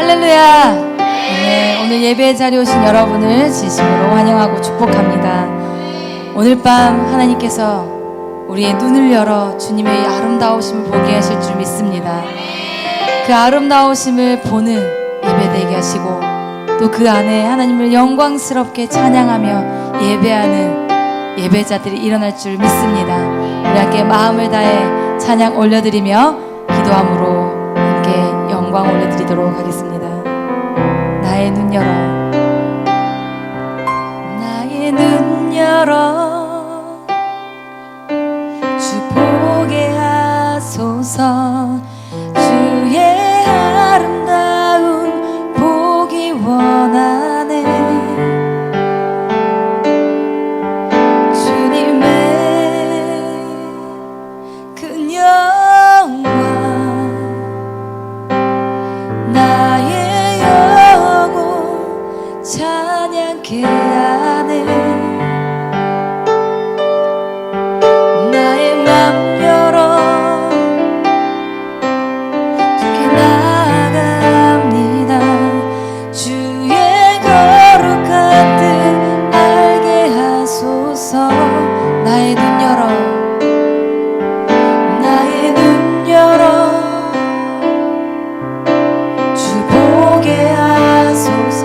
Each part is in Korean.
할렐루야. 네, 오늘 예배의 자리에 오신 여러분을 진심으로 환영하고 축복합니다. 오늘 밤 하나님께서 우리의 눈을 열어 주님의 아름다우심을 보게 하실 줄 믿습니다. 그 아름다우심을 보는 예배되게 하시고 또 그 안에 하나님을 영광스럽게 찬양하며 예배하는 예배자들이 일어날 줄 믿습니다. 우리 함께 마음을 다해 찬양 올려드리며 기도함으로 함께 영광 올려드리도록 하겠습니다. 나의 눈 열어, 나의 눈 열어, 주 보게 하소서. 주의 아름다움 보기 원하네. 주님의 그 영광 나의 영혼 찬양케 하네. 나의 맘 열어 주께 나아갑니다. 주의 거룩한 뜻 알게 하소서. 나의 눈 열어, 나의 눈 열어, 주 보게 하소서.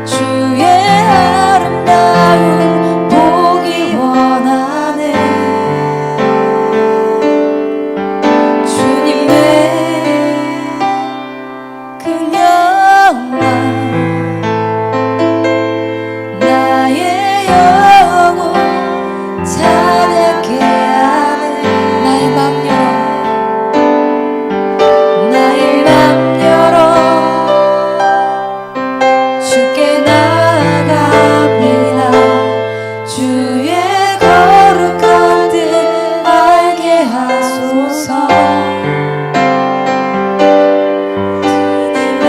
주의 아름다움 보기 원하네. 주님의 그 영광 나의 영혼 찬양케 하네. 나의 맘 열어, 나의 맘 열어, 주께 나아갑니다. 주의 거룩한 뜻 알게 하소서. 주님의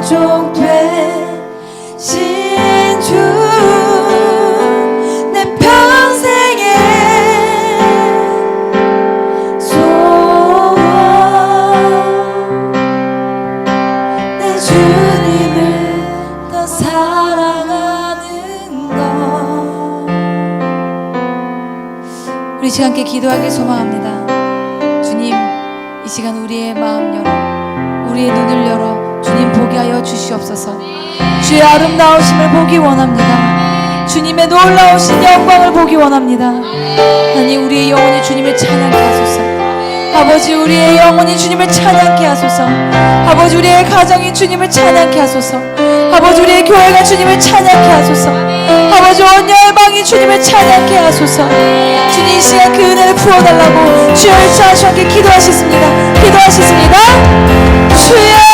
만족 되신 주 내 평생의 소원 내 주님을 더 사랑하는 것. 우리 시간 함께 기도하길 소망합니다. 주님, 이 시간 우리의 마음 열어, 우리의 눈을 열어 주님 보게 하여 주시옵소서. 주의 아름다우심을 보기 원합니다. 주님의 놀라우신 영광을 보기 원합니다. 하나님, 우리의 영혼이 주님을 찬양케 하소서. 아버지, 우리의 영혼이 주님을 찬양케 하소서. 아버지, 우리의 가정이 주님을 찬양케 하소서. 아버지, 우리의 교회가 주님을 찬양케 하소서. 아버지, 온 열방이 주님을 찬양케 하소서. 주님, 이 시간 그 은혜를 부어달라고 주여 일차하시고 함께 기도하셨습니다. 기도하셨습니다. 주여,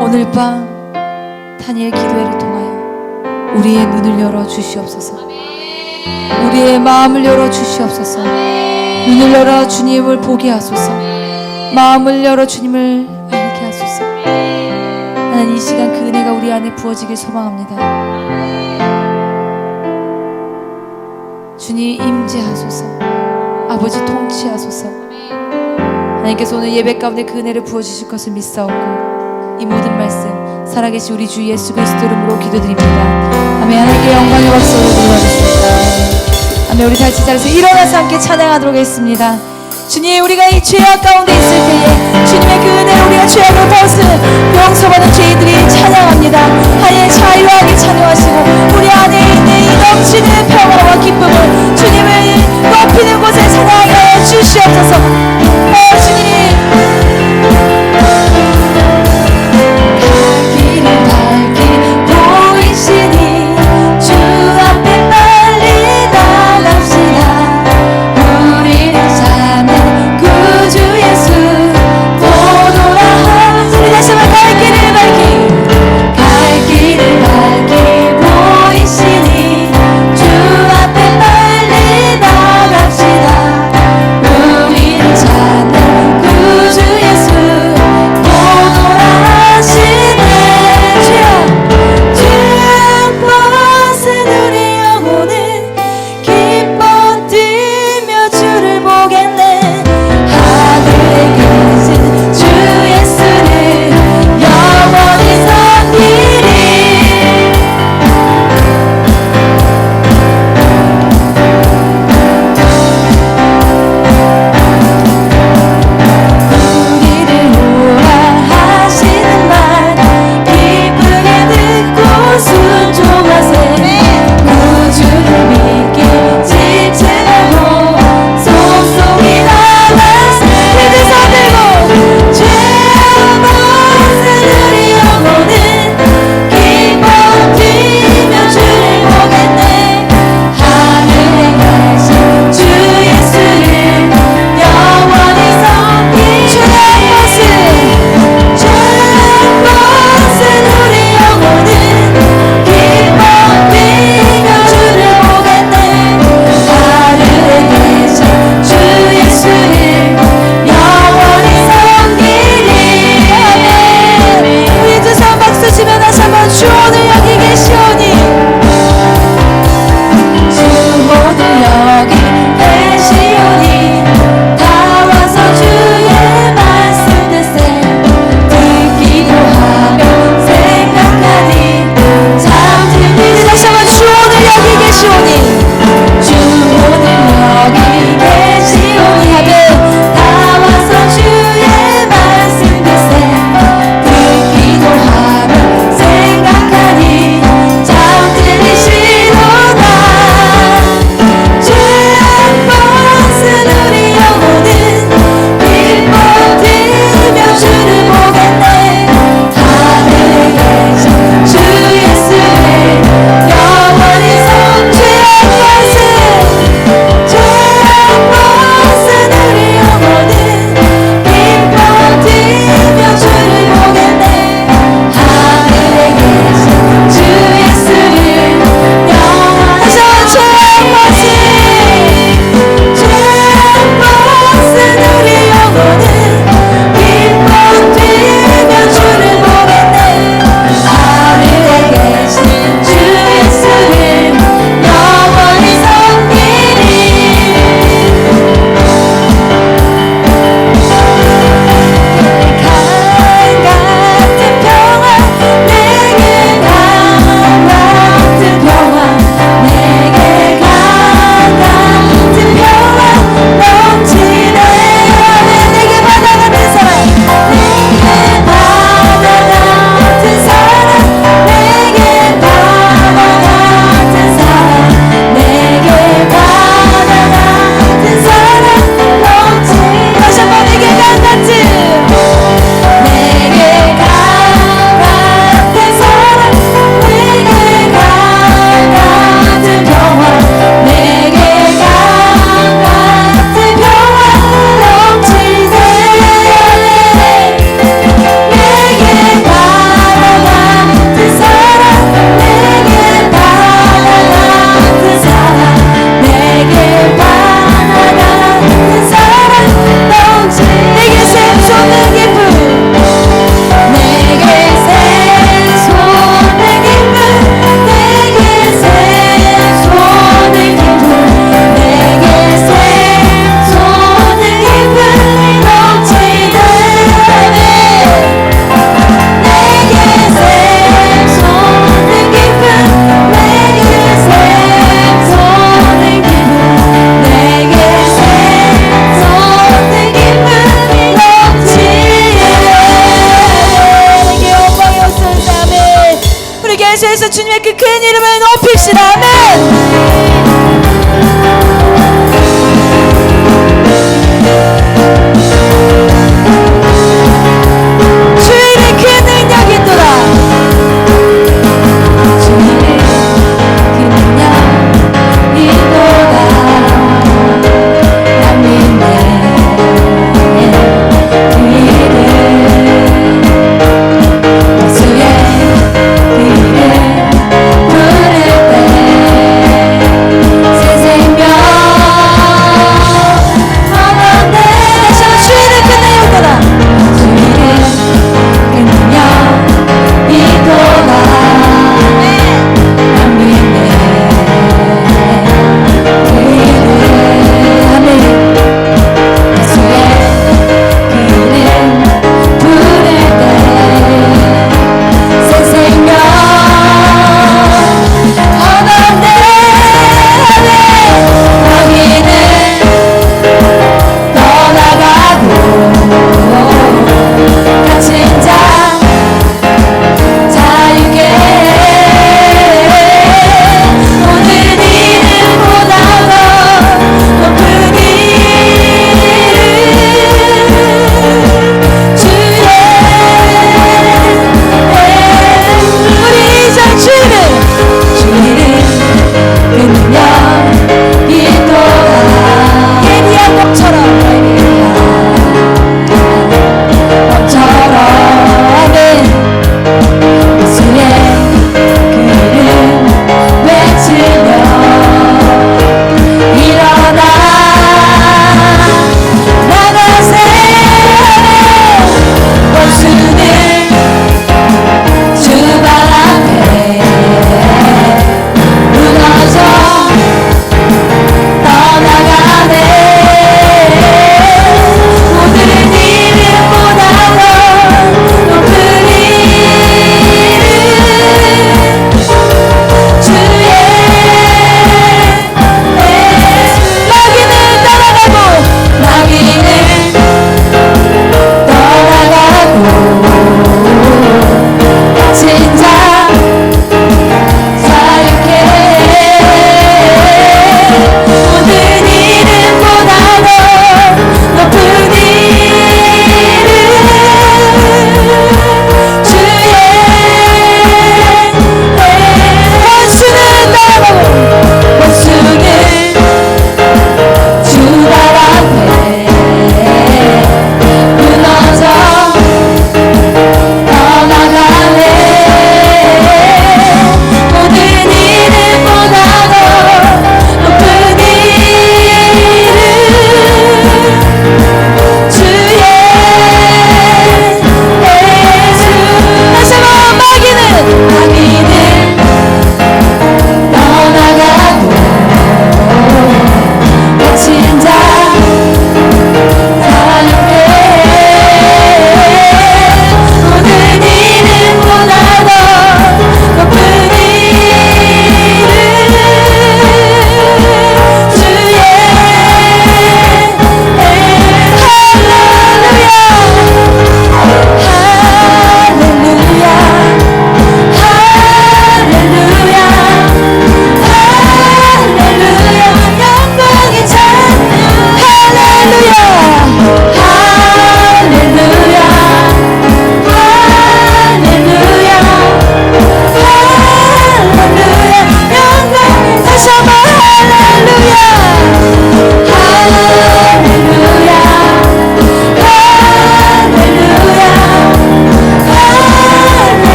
오늘 밤 다니엘 기도회를 통하여 우리의 눈을 열어 주시옵소서. 우리의 마음을 열어 주시옵소서. 눈을 열어 주님을 보게 하소서. 마음을 열어 주님을 알게 하소서. 하나님, 이 시간 그 은혜가 우리 안에 부어지길 소망합니다. 주님 임재하소서. 아버지 통치하소서. 하나님께서 오늘 예배 가운데 그 은혜를 부어주실 것을 믿사옵고 이 모든 말씀 살아계신 우리 주 예수 그리스도 이름으로 기도드립니다. 아멘. 하나님께 영광의 박수로 드리겠습니다. 아멘. 우리 다 같이 자리에서 일어나서 함께 찬양하도록 하겠습니다. 주님, 우리가 이 죄악 가운데 있을 때에 주님의 그 은혜로 우리가 죄악을 벗은 용서받은 죄인들이 찬양합니다. 하나님의 자유하게 찬양하시고 우리 안에 있는 이 넘치는 평화와 기쁨을 주님을 높이는 곳에 찬양하여 주시옵소서. 주님,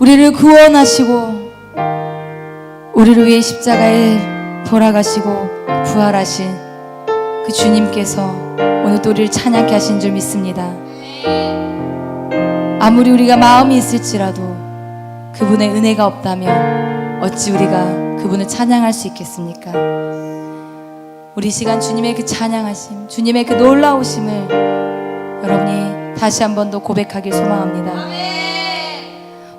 우리를 구원하시고 우리를 위해 십자가에 돌아가시고 부활하신 그 주님께서 오늘도 우리를 찬양케 하신 줄 믿습니다. 아무리 우리가 마음이 있을지라도 그분의 은혜가 없다면 어찌 우리가 그분을 찬양할 수 있겠습니까? 우리 시간 주님의 그 찬양하심, 주님의 그 놀라우심을 여러분이 다시 한 번 더 고백하길 소망합니다.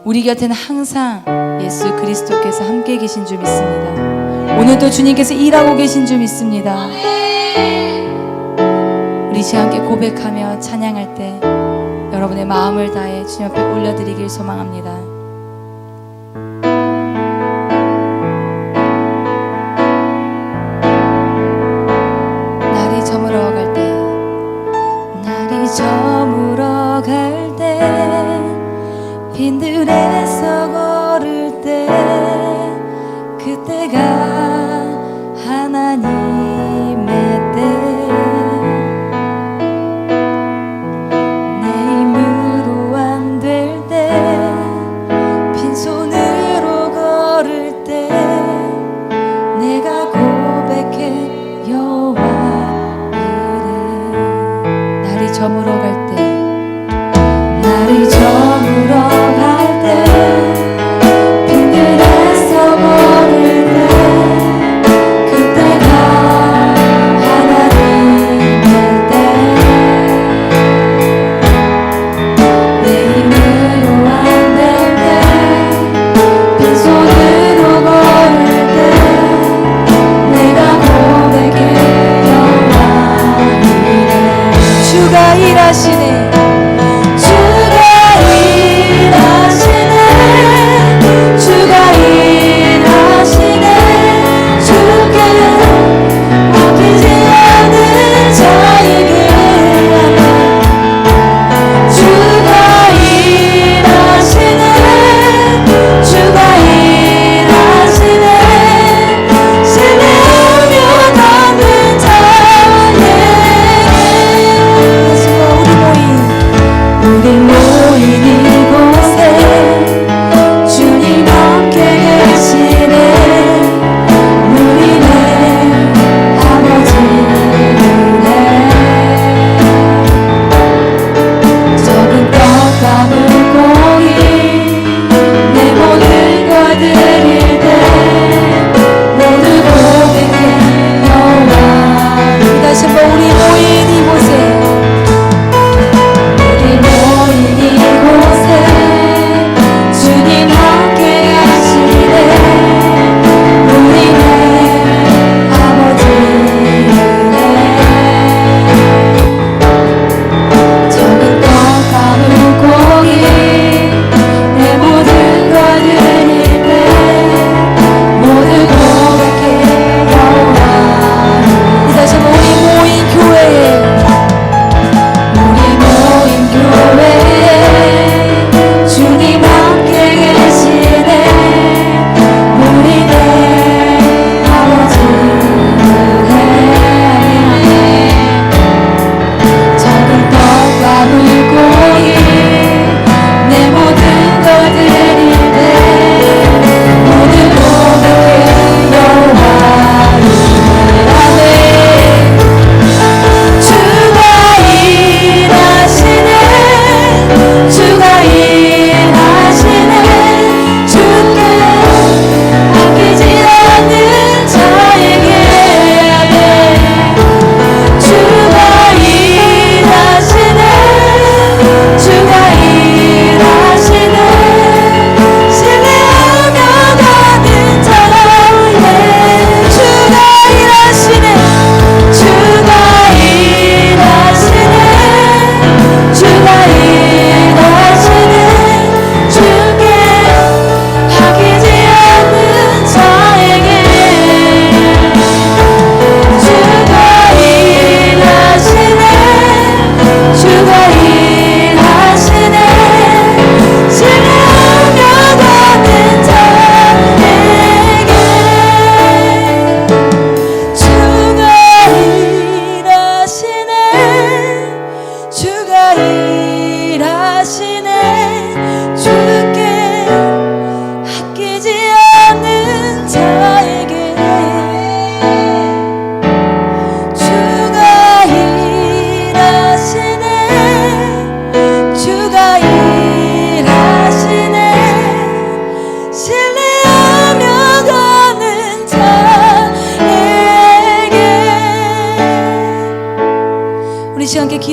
우리 곁에는 항상 예수 그리스도께서 함께 계신 줄 믿습니다. 오늘도 주님께서 일하고 계신 줄 믿습니다. 우리 시간 함께 고백하며 찬양할 때 여러분의 마음을 다해 주님 앞에 올려드리길 소망합니다. 날이 저물어 갈 때, 날이 저물어 갈 때, 빈들에서 걸을 때, 그때가 하나님의 때, 내 힘으로 안 될 때, 빈손으로 걸을 때, 내가 고백해 여호와 이름. 날이 저물어 갈 때, 날이 저물어 갈 때, 빈들에서 걸을 때,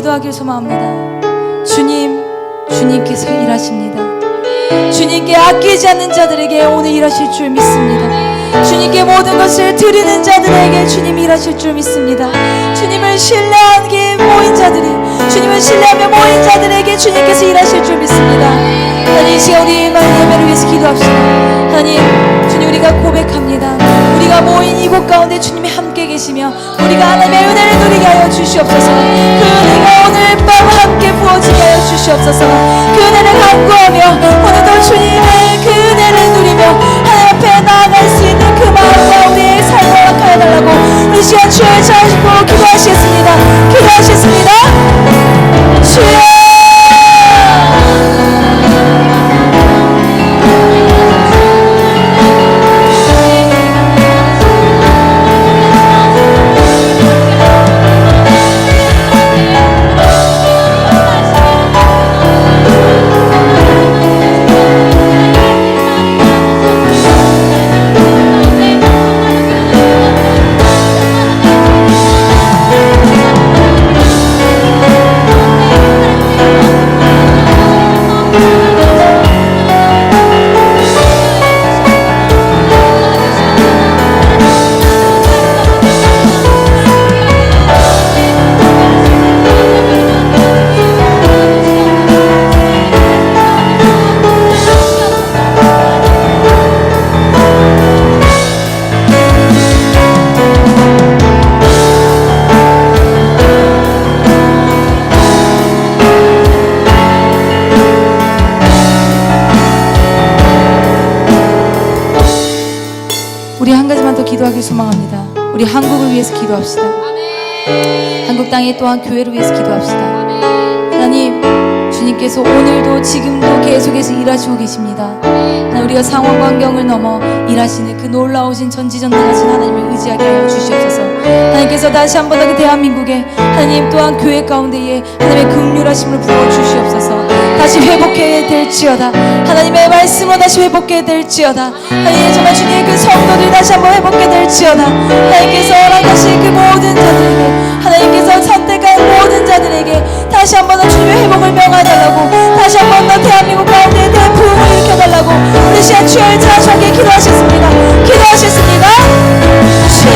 기도하길 소망합니다. 주님께서 일하십니다. 주님께 아끼지 않는 자들에게 오늘 일하실 줄 믿습니다. 주님께 모든 것을 드리는 자들에게 주님이 일하실 줄 믿습니다. 주님을 신뢰하게 모인 자들이, 주님을 신뢰하며 모인 자들에게 주님께서 일하실 줄 믿습니다. 하나님, 이 시간 우리 예배를 위해서 기도합시다. 하나님, 주님, 우리가 고백합니다. 우리가 모인 이곳 가운데 주님이 함께 계시며 우리가 하나님의 은혜를 누리게 하여 주시옵소서. 그 은혜가 오늘 밤 함께 부어지게 하여 주시옵소서. 그 은혜를 간구하며 오늘도 주님의 그 은혜를 누리며 하나님 앞에 나아갈 수 있는 그 마음과 우리의 삶을 허락하여 달라고 우리 시간 주의 찾고 기도하시겠습니다. 기도하시겠습니다. 주여, 우리 한 가지만 더 기도하길 소망합니다. 우리 한국을 위해서 기도합시다. 한국 땅에 또한 교회를 위해서 기도합시다. 하나님, 주님께서 오늘도 지금도 계속해서 일하시고 계십니다. 하나님, 우리가 상황 환경을 넘어 일하시는 그 놀라우신 전지전능하신 하나님을 의지하게 하여 주시옵소서. 하나님께서 다시 한 번 더 그 대한민국에 하나님 또한 교회 가운데에 하나님의 긍휼하심을 부어주시옵소서. 다시 회복해야 될지어다. 하나님의 말씀으로 다시 회복해야 될지어다. 하나님, 정말 주님의 그 성도들이 다시 한번 회복해야 될지어다. 하나님께서 허락하신 그 모든 자들에게, 하나님께서 선택한 모든 자들에게 다시 한번 더 주님의 회복을 명하달라고, 다시 한번 더 대한민국 가운데 대부흥을 일으켜달라고 우리 시간 주여 자주하게 기도하셨습니다. 기도하셨습니다. 주여,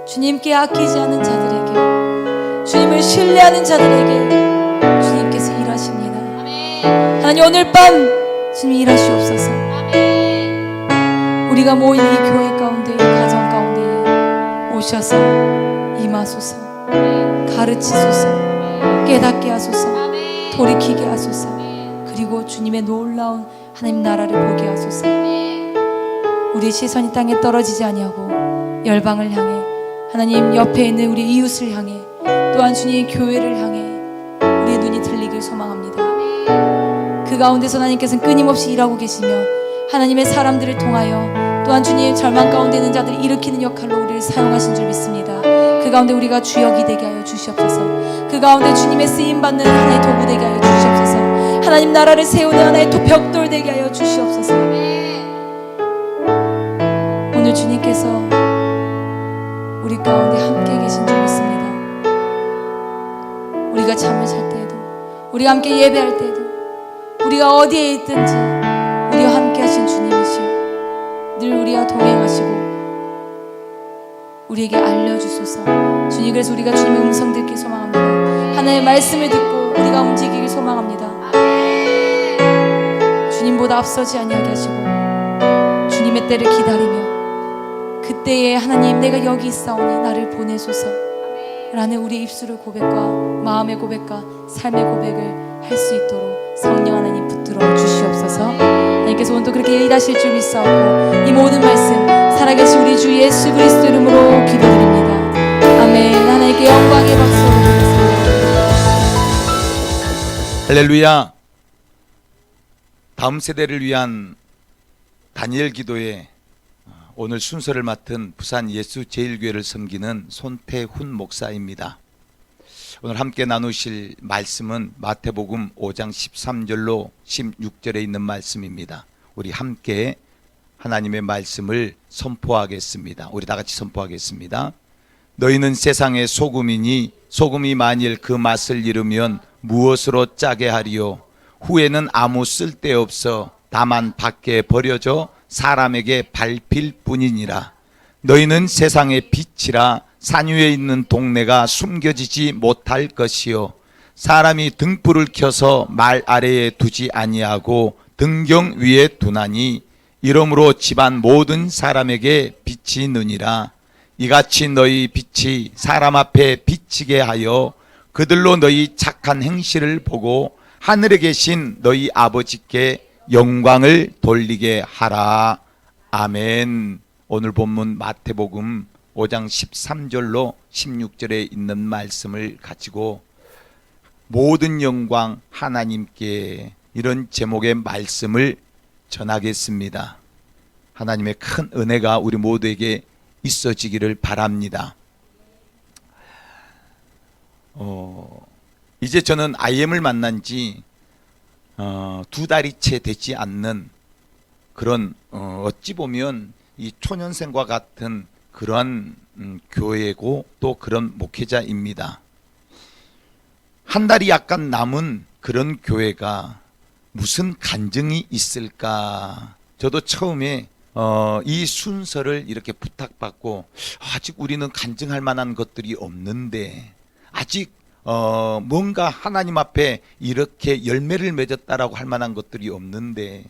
주님께 아끼지 않은 자들에게, 주님을 신뢰하는 자들에게 주님께서 일하십니다. 하나님, 오늘 밤 주님 일하시옵소서. 우리가 모인 이 교회 가운데, 이 가정 가운데에 오셔서 임하소서. 가르치소서. 깨닫게 하소서. 돌이키게 하소서. 그리고 주님의 놀라운 하나님 나라를 보게 하소서. 우리의 시선이 땅에 떨어지지 아니하고 열방을 향해, 하나님 옆에 있는 우리 이웃을 향해, 또한 주님의 교회를 향해 우리의 눈이 들리길 소망합니다. 그 가운데서 하나님께서는 끊임없이 일하고 계시며 하나님의 사람들을 통하여 또한 주님의 절망 가운데 있는 자들을 일으키는 역할로 우리를 사용하신 줄 믿습니다. 그 가운데 우리가 주역이 되게 하여 주시옵소서. 그 가운데 주님의 쓰임받는 하나의 도구 되게 하여 주시옵소서. 하나님 나라를 세우는 하나의 벽돌 되게 하여 주시옵소서. 오늘 주님께서 우리 가운데 함께 계신 줄 믿습니다. 우리가 잠을 잘 때에도, 우리가 함께 예배할 때에도 우리가 어디에 있든지 우리와 함께 하신 주님이시여 늘 우리와 동행하시고 우리에게 알려주소서. 주님, 그래서 우리가 주님의 음성 듣기 소망합니다. 하나님의 말씀을 듣고 우리가 움직이길 소망합니다. 주님보다 앞서지 아니하게 하시고 주님의 때를 기다리며 그때에 하나님 내가 여기 있사오니 나를 보내소서 라는 우리의 입술의 고백과 마음의 고백과 삶의 고백을 할 수 있도록 성령 하나님 붙들어 주시옵소서. 하나님께서 오늘도 그렇게 일하실 줄 믿사오고 이 모든 말씀 살아계신 우리 주 예수 그리스도 이름으로 기도드립니다. 아멘. 하나님께 영광의 박수 올리겠습니다. 할렐루야. 다음 세대를 위한 다니엘 기도에 오늘 순서를 맡은 부산 예수제일교회를 섬기는 손태훈 목사입니다. 오늘 함께 나누실 말씀은 마태복음 5장 13절로 16절에 있는 말씀입니다. 우리 함께 하나님의 말씀을 선포하겠습니다. 우리 다 같이 선포하겠습니다. 너희는 세상의 소금이니 소금이 만일 그 맛을 잃으면 무엇으로 짜게 하리요? 후에는 아무 쓸데없어 다만 밖에 버려져 사람에게 밟힐 뿐이니라. 너희는 세상의 빛이라. 산 위에 있는 동네가 숨겨지지 못할 것이요 사람이 등불을 켜서 말 아래에 두지 아니하고 등경 위에 두나니 이러므로 집안 모든 사람에게 빛이 느니라. 이같이 너희 빛이 사람 앞에 비치게 하여 그들로 너희 착한 행실을 보고 하늘에 계신 너희 아버지께 영광을 돌리게 하라. 아멘. 오늘 본문 마태복음 5장 13절로 16절에 있는 말씀을 가지고 모든 영광 하나님께 이런 제목의 말씀을 전하겠습니다. 하나님의 큰 은혜가 우리 모두에게 있어지기를 바랍니다. 이제 저는 IM을 만난 지 2달이 채 되지 않는 그런 어찌 보면 이 초년생과 같은 그러한 교회고 또 그런 목회자입니다. 한 달이 약간 남은 그런 교회가 무슨 간증이 있을까? 저도 처음에 이 순서를 이렇게 부탁받고 아직 우리는 간증할 만한 것들이 없는데 아직 뭔가 하나님 앞에 이렇게 열매를 맺었다라고 할 만한 것들이 없는데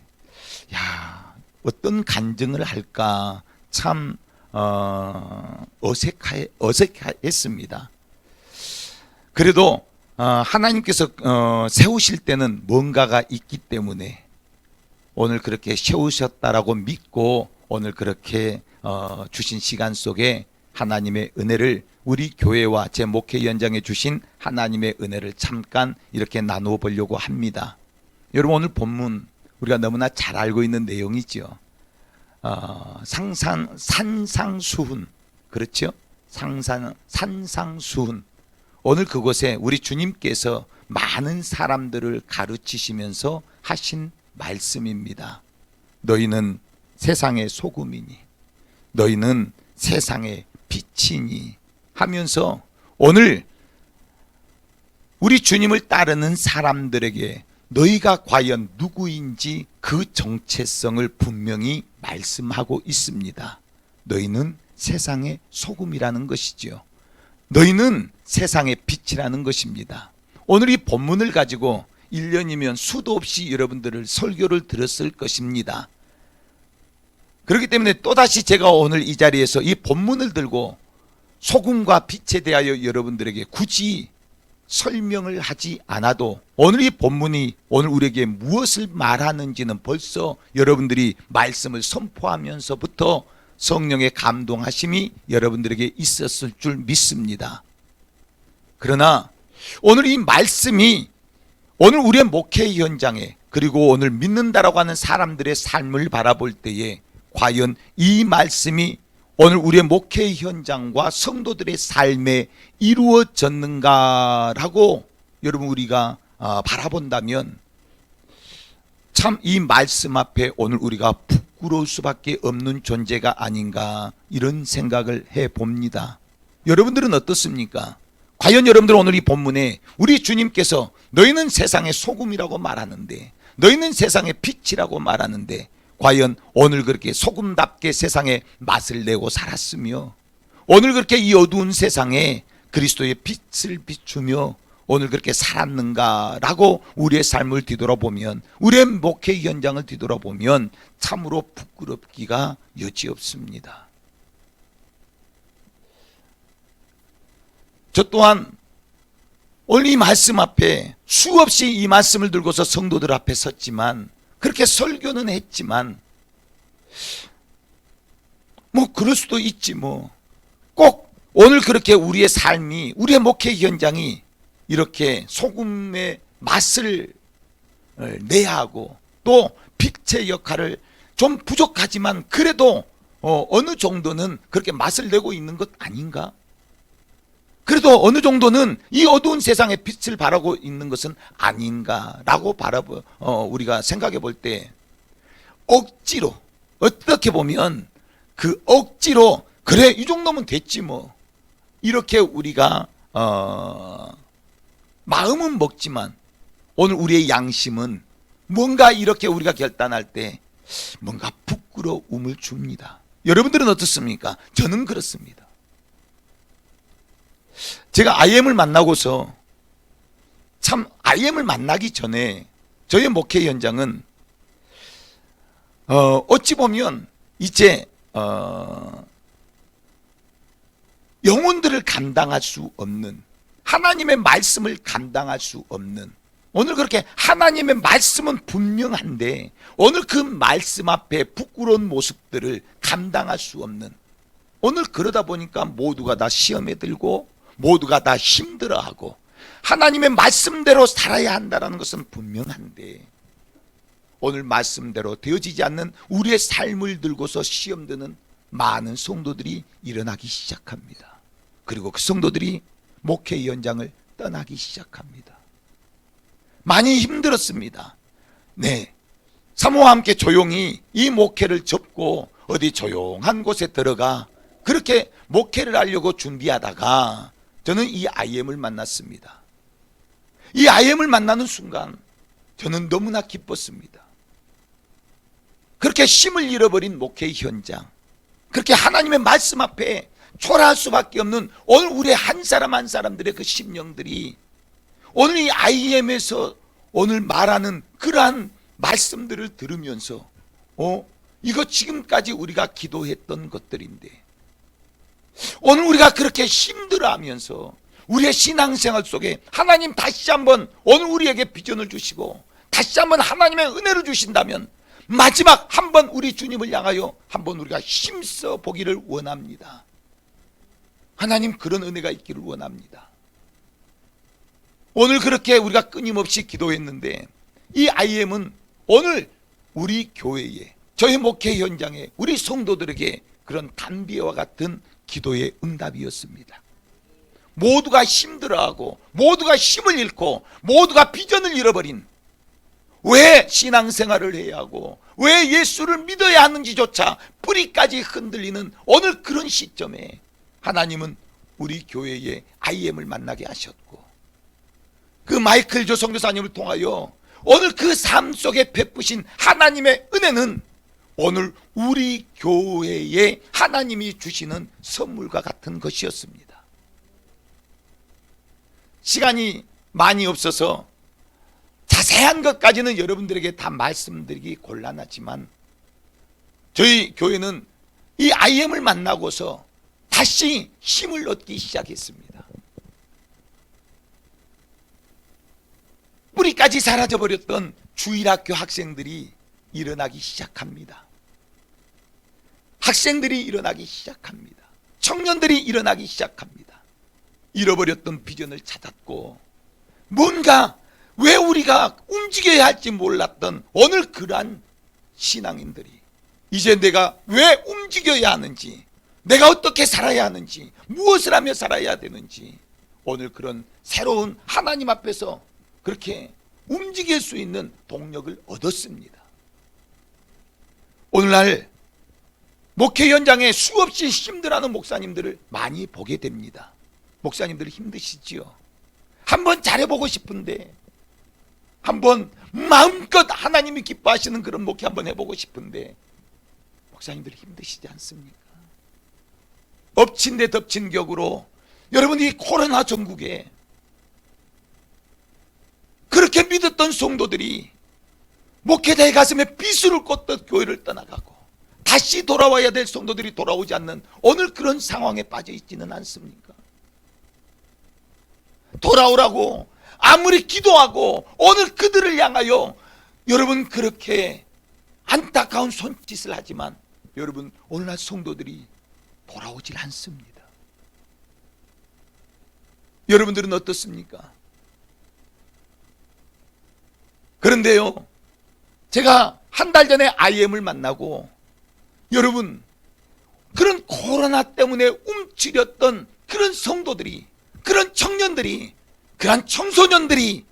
야, 어떤 간증을 할까? 참 어색했습니다. 그래도 하나님께서 세우실 때는 뭔가가 있기 때문에 오늘 그렇게 세우셨다라고 믿고 오늘 그렇게 주신 시간 속에 하나님의 은혜를 우리 교회와 제 목회 현장에 주신 하나님의 은혜를 잠깐 이렇게 나누어 보려고 합니다. 여러분, 오늘 본문 우리가 너무나 잘 알고 있는 내용이죠. 산상수훈, 그렇죠? 산상수훈. 오늘 그곳에 우리 주님께서 많은 사람들을 가르치시면서 하신 말씀입니다. 너희는 세상의 소금이니 너희는 세상의 빛이니 하면서 오늘 우리 주님을 따르는 사람들에게 너희가 과연 누구인지 그 정체성을 분명히 말씀하고 있습니다. 너희는 세상의 소금이라는 것이지요. 너희는 세상의 빛이라는 것입니다. 오늘 이 본문을 가지고 1년이면 수도 없이 여러분들을 설교를 들었을 것입니다. 그렇기 때문에 또다시 제가 오늘 이 자리에서 이 본문을 들고 소금과 빛에 대하여 여러분들에게 굳이 설명을 하지 않아도 오늘 이 본문이 오늘 우리에게 무엇을 말하는지는 벌써 여러분들이 말씀을 선포하면서부터 성령의 감동하심이 여러분들에게 있었을 줄 믿습니다. 그러나 오늘 이 말씀이 오늘 우리의 목회 현장에 그리고 오늘 믿는다라고 하는 사람들의 삶을 바라볼 때에 과연 이 말씀이 오늘 우리의 목회 현장과 성도들의 삶에 이루어졌는가라고 여러분 우리가 바라본다면 참 이 말씀 앞에 오늘 우리가 부끄러울 수밖에 없는 존재가 아닌가 이런 생각을 해봅니다. 여러분들은 어떻습니까? 과연 여러분들 오늘 이 본문에 우리 주님께서 너희는 세상의 소금이라고 말하는데, 너희는 세상의 빛이라고 말하는데, 과연 오늘 그렇게 소금답게 세상에 맛을 내고 살았으며, 오늘 그렇게 이 어두운 세상에 그리스도의 빛을 비추며 오늘 그렇게 살았는가라고 우리의 삶을 뒤돌아보면, 우리의 목회 현장을 뒤돌아보면 참으로 부끄럽기가 여지없습니다. 저 또한 오늘 이 말씀 앞에 수없이 이 말씀을 들고서 성도들 앞에 섰지만, 그렇게 설교는 했지만, 뭐 그럴 수도 있지, 뭐 꼭 오늘 그렇게 우리의 삶이, 우리의 목회 현장이 이렇게 소금의 맛을 내야 하고, 또 빛의 역할을 좀 부족하지만 그래도 어느 정도는 그렇게 맛을 내고 있는 것 아닌가? 그래도 어느 정도는 이 어두운 세상에 빛을 발하고 있는 것은 아닌가라고 우리가 생각해 볼 때, 억지로, 어떻게 보면 그 억지로 그래 이 정도면 됐지 뭐, 이렇게 우리가 마음은 먹지만 오늘 우리의 양심은 뭔가 이렇게 우리가 결단할 때 뭔가 부끄러움을 줍니다. 여러분들은 어떻습니까? 저는 그렇습니다. 제가 IM을 만나고서, 참 IM을 만나기 전에 저의 목회 현장은 어찌 보면 이제 영혼들을 감당할 수 없는, 하나님의 말씀을 감당할 수 없는, 오늘 그렇게 하나님의 말씀은 분명한데 오늘 그 말씀 앞에 부끄러운 모습들을 감당할 수 없는, 오늘 그러다 보니까 모두가 다 시험에 들고 모두가 다 힘들어하고, 하나님의 말씀대로 살아야 한다는 것은 분명한데 오늘 말씀대로 되어지지 않는 우리의 삶을 들고서 시험 드는 많은 성도들이 일어나기 시작합니다. 그리고 그 성도들이 목회 현장을 떠나기 시작합니다. 많이 힘들었습니다. 네, 사모와 함께 조용히 이 목회를 접고 어디 조용한 곳에 들어가 그렇게 목회를 하려고 준비하다가 저는 이 IM을 만났습니다. 이 IM을 만나는 순간 저는 너무나 기뻤습니다. 그렇게 힘을 잃어버린 목회 현장, 그렇게 하나님의 말씀 앞에 초라할 수밖에 없는 오늘 우리 한 사람 한 사람들의 그 심령들이 오늘 이 IM에서 오늘 말하는 그러한 말씀들을 들으면서 이거 지금까지 우리가 기도했던 것들인데, 오늘 우리가 그렇게 힘들어하면서 우리의 신앙생활 속에 하나님 다시 한번 오늘 우리에게 비전을 주시고 다시 한번 하나님의 은혜를 주신다면 마지막 한번 우리 주님을 향하여 한번 우리가 힘써 보기를 원합니다. 하나님 그런 은혜가 있기를 원합니다. 오늘 그렇게 우리가 끊임없이 기도했는데 이 IM은 오늘 우리 교회에, 저희 목회 현장에, 우리 성도들에게 그런 단비와 같은 기도의 응답이었습니다. 모두가 힘들어하고 모두가 힘을 잃고 모두가 비전을 잃어버린, 왜 신앙생활을 해야 하고 왜 예수를 믿어야 하는지조차 뿌리까지 흔들리는 오늘 그런 시점에 하나님은 우리 교회에 IM을 만나게 하셨고, 그 마이클 조 선교사님을 통하여 오늘 그 삶 속에 베푸신 하나님의 은혜는 오늘 우리 교회에 하나님이 주시는 선물과 같은 것이었습니다. 시간이 많이 없어서 자세한 것까지는 여러분들에게 다 말씀드리기 곤란하지만, 저희 교회는 이 IM을 만나고서 다시 힘을 얻기 시작했습니다. 뿌리까지 사라져버렸던 주일학교 학생들이 일어나기 시작합니다. 학생들이 일어나기 시작합니다. 청년들이 일어나기 시작합니다. 잃어버렸던 비전을 찾았고, 뭔가 왜 우리가 움직여야 할지 몰랐던 오늘 그러한 신앙인들이 이제 내가 왜 움직여야 하는지, 내가 어떻게 살아야 하는지, 무엇을 하며 살아야 되는지, 오늘 그런 새로운 하나님 앞에서 그렇게 움직일 수 있는 동력을 얻었습니다. 오늘날 목회 현장에 수없이 힘들어하는 목사님들을 많이 보게 됩니다. 목사님들 힘드시지요. 한번 잘해보고 싶은데, 한번 마음껏 하나님이 기뻐하시는 그런 목회 한번 해보고 싶은데 목사님들 힘드시지 않습니까? 엎친 데 덮친 격으로 여러분 이 코로나 전국에 그렇게 믿었던 성도들이 목회자의 가슴에 비수를 꽂듯 교회를 떠나가고 다시 돌아와야 될 성도들이 돌아오지 않는 오늘 그런 상황에 빠져 있지는 않습니까? 돌아오라고 아무리 기도하고 오늘 그들을 향하여 여러분 그렇게 안타까운 손짓을 하지만 여러분 오늘날 성도들이 돌아오질 않습니다. 여러분들은 어떻습니까? 그런데요, 제가 한 달 전에 IM을 만나고 여러분 그런 코로나 때문에 움츠렸던 그런 성도들이, 그런 청년들이, 그런 청소년들이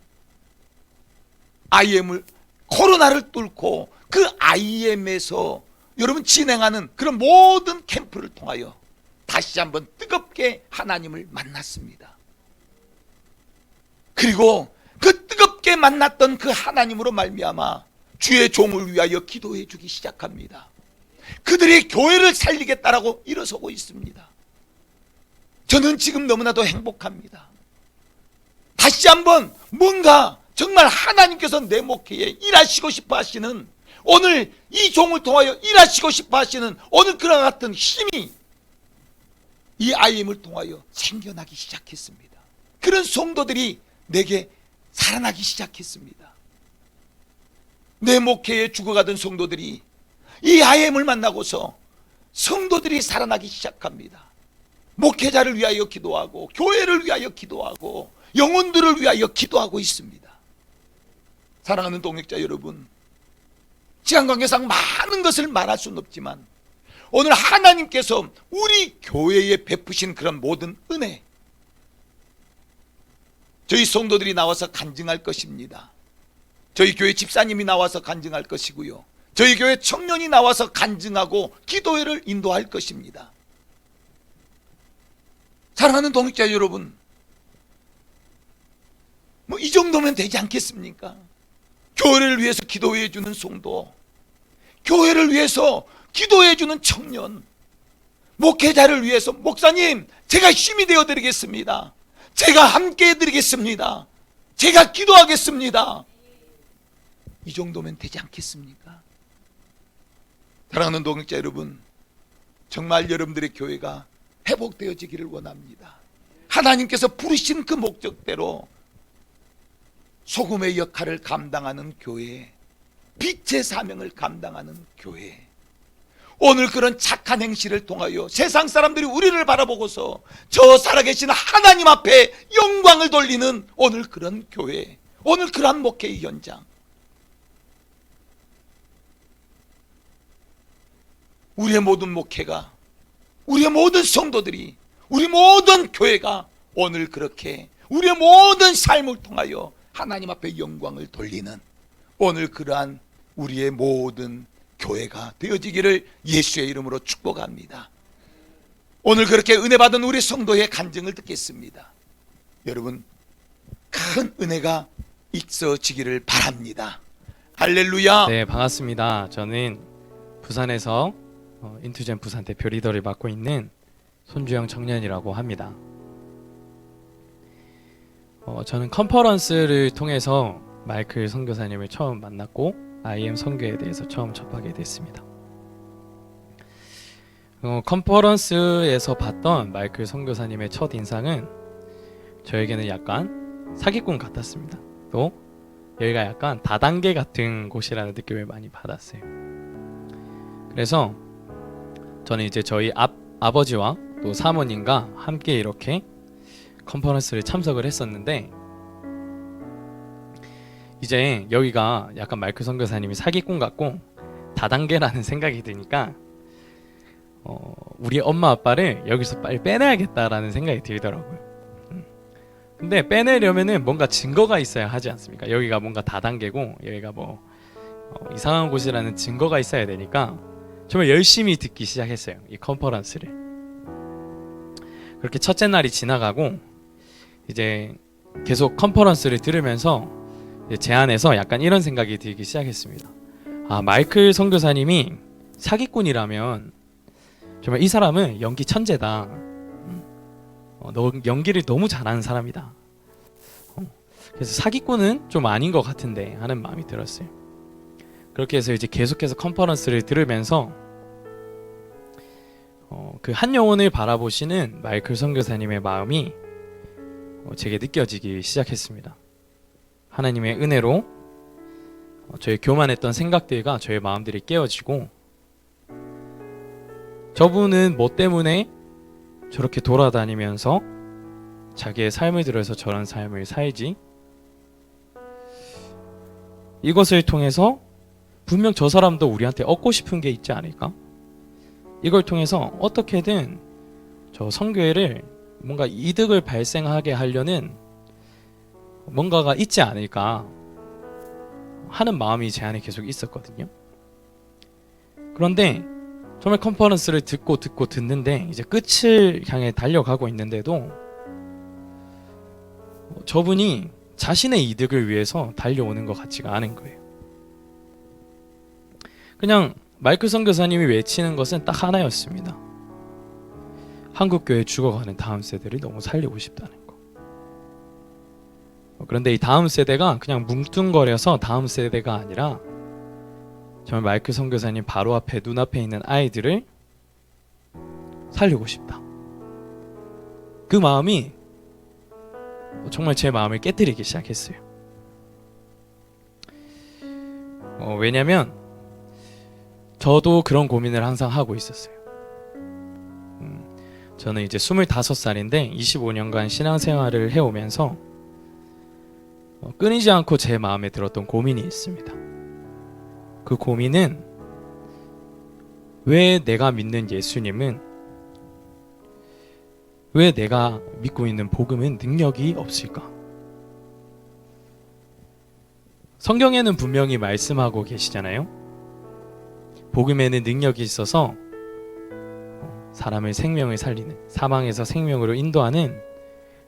IM을, 코로나를 뚫고 그 IM에서 여러분 진행하는 그런 모든 캠프를 통하여 다시 한번 뜨겁게 하나님을 만났습니다. 그리고 그 뜨겁게 만났던 그 하나님으로 말미암아 주의 종을 위하여 기도해 주기 시작합니다. 그들이 교회를 살리겠다라고 일어서고 있습니다. 저는 지금 너무나도 행복합니다. 다시 한번 뭔가 정말 하나님께서 내 목회에 일하시고 싶어 하시는, 오늘 이 종을 통하여 일하시고 싶어 하시는 오늘 그와 같은 힘이 이 IM을 통하여 생겨나기 시작했습니다. 그런 성도들이 내게 살아나기 시작했습니다. 내 목회에 죽어가던 성도들이 이 IM을 만나고서 성도들이 살아나기 시작합니다. 목회자를 위하여 기도하고 교회를 위하여 기도하고 영혼들을 위하여 기도하고 있습니다. 사랑하는 동역자 여러분, 시간 관계상 많은 것을 말할 수는 없지만 오늘 하나님께서 우리 교회에 베푸신 그런 모든 은혜, 저희 성도들이 나와서 간증할 것입니다. 저희 교회 집사님이 나와서 간증할 것이고요, 저희 교회 청년이 나와서 간증하고 기도회를 인도할 것입니다. 사랑하는 동역자 여러분, 뭐 이 정도면 되지 않겠습니까? 교회를 위해서 기도해 주는 성도, 교회를 위해서 기도해 주는 청년, 목회자를 위해서 목사님 제가 힘이 되어 드리겠습니다, 제가 함께 해 드리겠습니다, 제가 기도하겠습니다, 이 정도면 되지 않겠습니까? 사랑하는 동역자 여러분, 정말 여러분들의 교회가 회복되어지기를 원합니다. 하나님께서 부르신 그 목적대로 소금의 역할을 감당하는 교회, 빛의 사명을 감당하는 교회, 오늘 그런 착한 행실을 통하여 세상 사람들이 우리를 바라보고서 저 살아계신 하나님 앞에 영광을 돌리는 오늘 그런 교회, 오늘 그러한 목회의 현장, 우리의 모든 목회가, 우리의 모든 성도들이, 우리 모든 교회가 오늘 그렇게 우리의 모든 삶을 통하여 하나님 앞에 영광을 돌리는 오늘 그러한 우리의 모든 교회가 되어지기를 예수의 이름으로 축복합니다. 오늘 그렇게 은혜 받은 우리 성도의 간증을 듣겠습니다. 여러분, 큰 은혜가 있어지기를 바랍니다. 할렐루야. 네, 반갑습니다. 저는 부산에서 인투젠 부산 대표 리더를 맡고 있는 손주영 청년이라고 합니다. 저는 컨퍼런스를 통해서 마이클 선교사님을 처음 만났고 IM 선교에 대해서 처음 접하게 됐습니다. 컨퍼런스에서 봤던 마이클 선교사님의 첫 인상은 저에게는 약간 사기꾼 같았습니다. 또 여기가 약간 다단계 같은 곳이라는 느낌을 많이 받았어요. 그래서 저는 이제 저희 아버지와 또 사모님과 함께 이렇게 컨퍼런스를 참석을 했었는데, 이제 여기가 약간 마이클 선교사님이 사기꾼 같고 다단계라는 생각이 드니까 우리 엄마 아빠를 여기서 빨리 빼내야겠다라는 생각이 들더라고요. 근데 빼내려면은 뭔가 증거가 있어야 하지 않습니까? 여기가 뭔가 다단계고 여기가 뭐 이상한 곳이라는 증거가 있어야 되니까 정말 열심히 듣기 시작했어요, 이 컨퍼런스를. 그렇게 첫째 날이 지나가고 이제 계속 컨퍼런스를 들으면서 이제 제 안에서 약간 이런 생각이 들기 시작했습니다. 아, 마이클 선교사님이 사기꾼이라면 정말 이 사람은 연기 천재다. 연기를 너무 잘하는 사람이다. 그래서 사기꾼은 좀 아닌 것 같은데 하는 마음이 들었어요. 그렇게 해서 이제 계속해서 컨퍼런스를 들으면서 그 한 영혼을 바라보시는 마이클 선교사님의 마음이 제게 느껴지기 시작했습니다. 하나님의 은혜로 저의 교만했던 생각들과 저의 마음들이 깨어지고, 저분은 뭐 때문에 저렇게 돌아다니면서 자기의 삶을 들여서 저런 삶을 살지? 이것을 통해서 분명 저 사람도 우리한테 얻고 싶은 게 있지 않을까? 이걸 통해서 어떻게든 저 선교회를 뭔가 이득을 발생하게 하려는 뭔가가 있지 않을까 하는 마음이 제 안에 계속 있었거든요. 그런데 정말 컨퍼런스를 듣는데 이제 끝을 향해 달려가고 있는데도 저분이 자신의 이득을 위해서 달려오는 것 같지가 않은 거예요. 그냥 마이클 선교사님이 외치는 것은 딱 하나였습니다. 한국교회 죽어가는 다음 세대를 너무 살리고 싶다는 거. 그런데 이 다음 세대가 그냥 뭉뚱거려서 다음 세대가 아니라 정말 마이클 선교사님 바로 앞에 눈앞에 있는 아이들을 살리고 싶다. 그 마음이 정말 제 마음을 깨뜨리기 시작했어요. 왜냐면 저도 그런 고민을 항상 하고 있었어요. 저는 이제 25살인데 25년간 신앙생활을 해오면서 끊이지 않고 제 마음에 들었던 고민이 있습니다. 그 고민은 왜 내가 믿는 예수님은, 왜 내가 믿고 있는 복음은 능력이 없을까? 성경에는 분명히 말씀하고 계시잖아요. 복음에는 능력이 있어서 사람의 생명을 살리는, 사망에서 생명으로 인도하는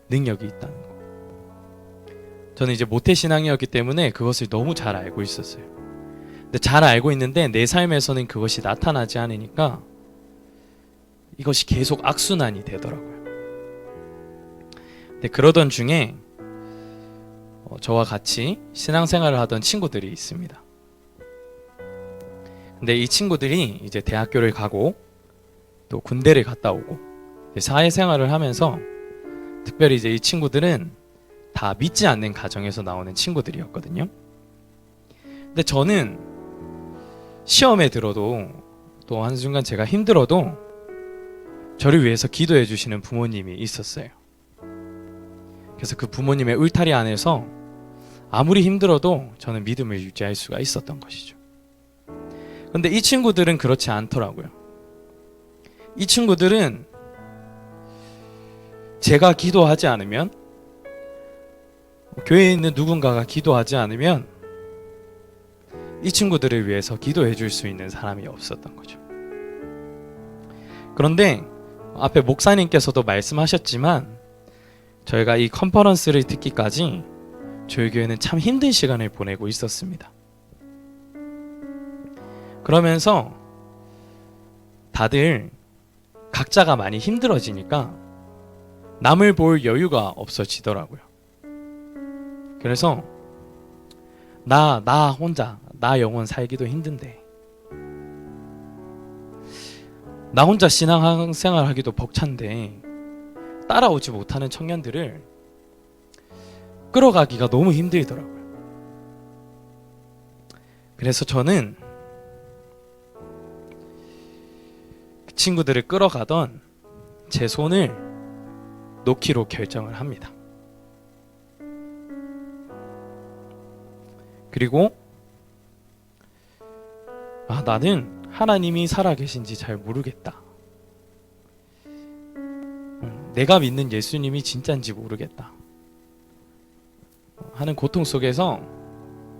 능력이 있다는 거. 저는 이제 모태신앙이었기 때문에 그것을 너무 잘 알고 있었어요. 근데 잘 알고 있는데 내 삶에서는 그것이 나타나지 않으니까 이것이 계속 악순환이 되더라고요. 근데 그러던 중에 저와 같이 신앙생활을 하던 친구들이 있습니다. 근데 이 친구들이 이제 대학교를 가고 또 군대를 갔다 오고 사회생활을 하면서, 특별히 이제 이 친구들은 다 믿지 않는 가정에서 나오는 친구들이었거든요. 근데 저는 시험에 들어도 또 한순간 제가 힘들어도 저를 위해서 기도해 주시는 부모님이 있었어요. 그래서 그 부모님의 울타리 안에서 아무리 힘들어도 저는 믿음을 유지할 수가 있었던 것이죠. 근데 이 친구들은 그렇지 않더라고요. 이 친구들은 제가 기도하지 않으면, 교회에 있는 누군가가 기도하지 않으면 이 친구들을 위해서 기도해 줄 수 있는 사람이 없었던 거죠. 그런데 앞에 목사님께서도 말씀하셨지만 저희가 이 컨퍼런스를 듣기까지 저희 교회는 참 힘든 시간을 보내고 있었습니다. 그러면서 다들 각자가 많이 힘들어지니까 남을 볼 여유가 없어지더라고요. 그래서 나 혼자, 나 영혼 살기도 힘든데, 나 혼자 신앙생활 하기도 벅찬데 따라오지 못하는 청년들을 끌어가기가 너무 힘들더라고요. 그래서 저는 그 친구들을 끌어가던 제 손을 놓기로 결정을 합니다. 그리고 나는 하나님이 살아계신지 잘 모르겠다. 내가 믿는 예수님이 진짜인지 모르겠다 하는 고통 속에서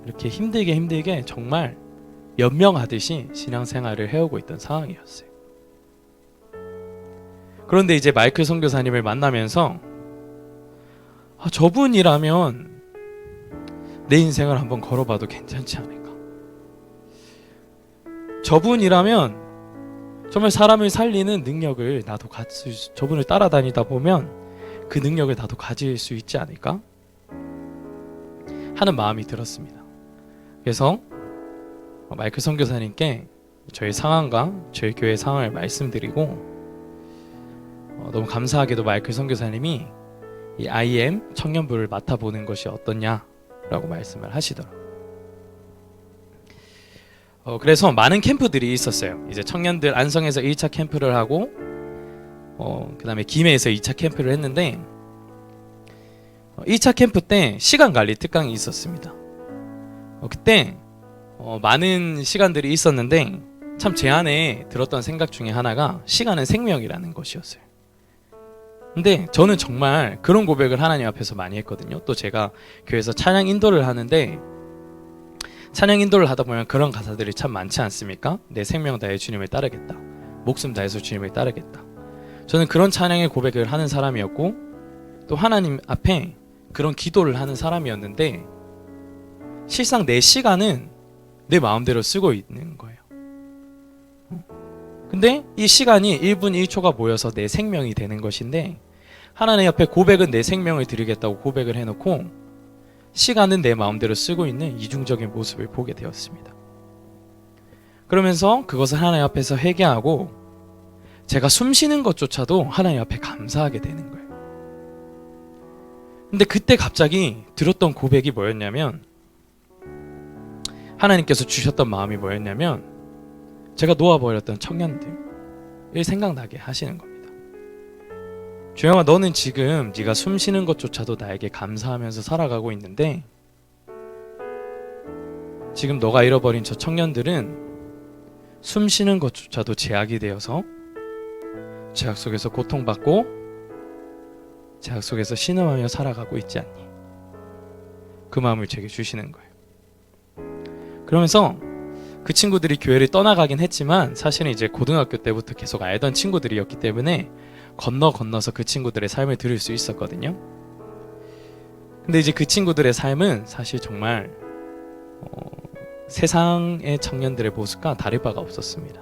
이렇게 힘들게 정말 연명하듯이 신앙생활을 해오고 있던 상황이었어요. 그런데 이제 마이클 선교사님을 만나면서 저분이라면 내 인생을 한번 걸어봐도 괜찮지 않을까. 저분이라면 정말 사람을 살리는 능력을 나도 가질 수, 저분을 따라다니다 보면 그 능력을 나도 가질 수 있지 않을까 하는 마음이 들었습니다. 그래서 마이클 선교사님께 저희 상황과 저희 교회 상황을 말씀드리고 너무 감사하게도 마이클 선교사님이 이 IM 청년부를 맡아보는 것이 어떠냐라고 말씀을 하시더라고요. 그래서 많은 캠프들이 있었어요. 이제 청년들 안성에서 1차 캠프를 하고 그 다음에 김해에서 2차 캠프를 했는데 1차 캠프 때 시간관리 특강이 있었습니다. 그때 많은 시간들이 있었는데 참 제 안에 들었던 생각 중에 하나가 시간은 생명이라는 것이었어요. 근데 저는 정말 그런 고백을 하나님 앞에서 많이 했거든요. 또 제가 교회에서 찬양 인도를 하는데 찬양 인도를 하다 보면 그런 가사들이 참 많지 않습니까? 내 생명 다해 주님을 따르겠다. 목숨 다해서 주님을 따르겠다. 저는 그런 찬양의 고백을 하는 사람이었고 또 하나님 앞에 그런 기도를 하는 사람이었는데 실상 내 시간은 내 마음대로 쓰고 있는 거예요. 근데 이 시간이 1분 1초가 모여서 내 생명이 되는 것인데 하나님 앞에 고백은 내 생명을 드리겠다고 고백을 해놓고 시간은 내 마음대로 쓰고 있는 이중적인 모습을 보게 되었습니다. 그러면서 그것을 하나님 앞에서 회개하고 제가 숨 쉬는 것조차도 하나님 앞에 감사하게 되는 거예요. 근데 그때 갑자기 들었던 고백이 뭐였냐면 하나님께서 주셨던 마음이 뭐였냐면 제가 놓아버렸던 청년들을 생각나게 하시는 겁니다. 주영아, 너는 지금 네가 숨 쉬는 것조차도 나에게 감사하면서 살아가고 있는데 지금 너가 잃어버린 저 청년들은 숨 쉬는 것조차도 제약이 되어서 제약 속에서 고통받고 제약 속에서 신음하며 살아가고 있지 않니? 그 마음을 제게 주시는 거예요. 그러면서 그 친구들이 교회를 떠나가긴 했지만 사실은 이제 고등학교 때부터 계속 알던 친구들이었기 때문에 건너서 그 친구들의 삶을 들을 수 있었거든요. 근데 이제 그 친구들의 삶은 사실 정말 세상의 청년들의 모습과 다를 바가 없었습니다.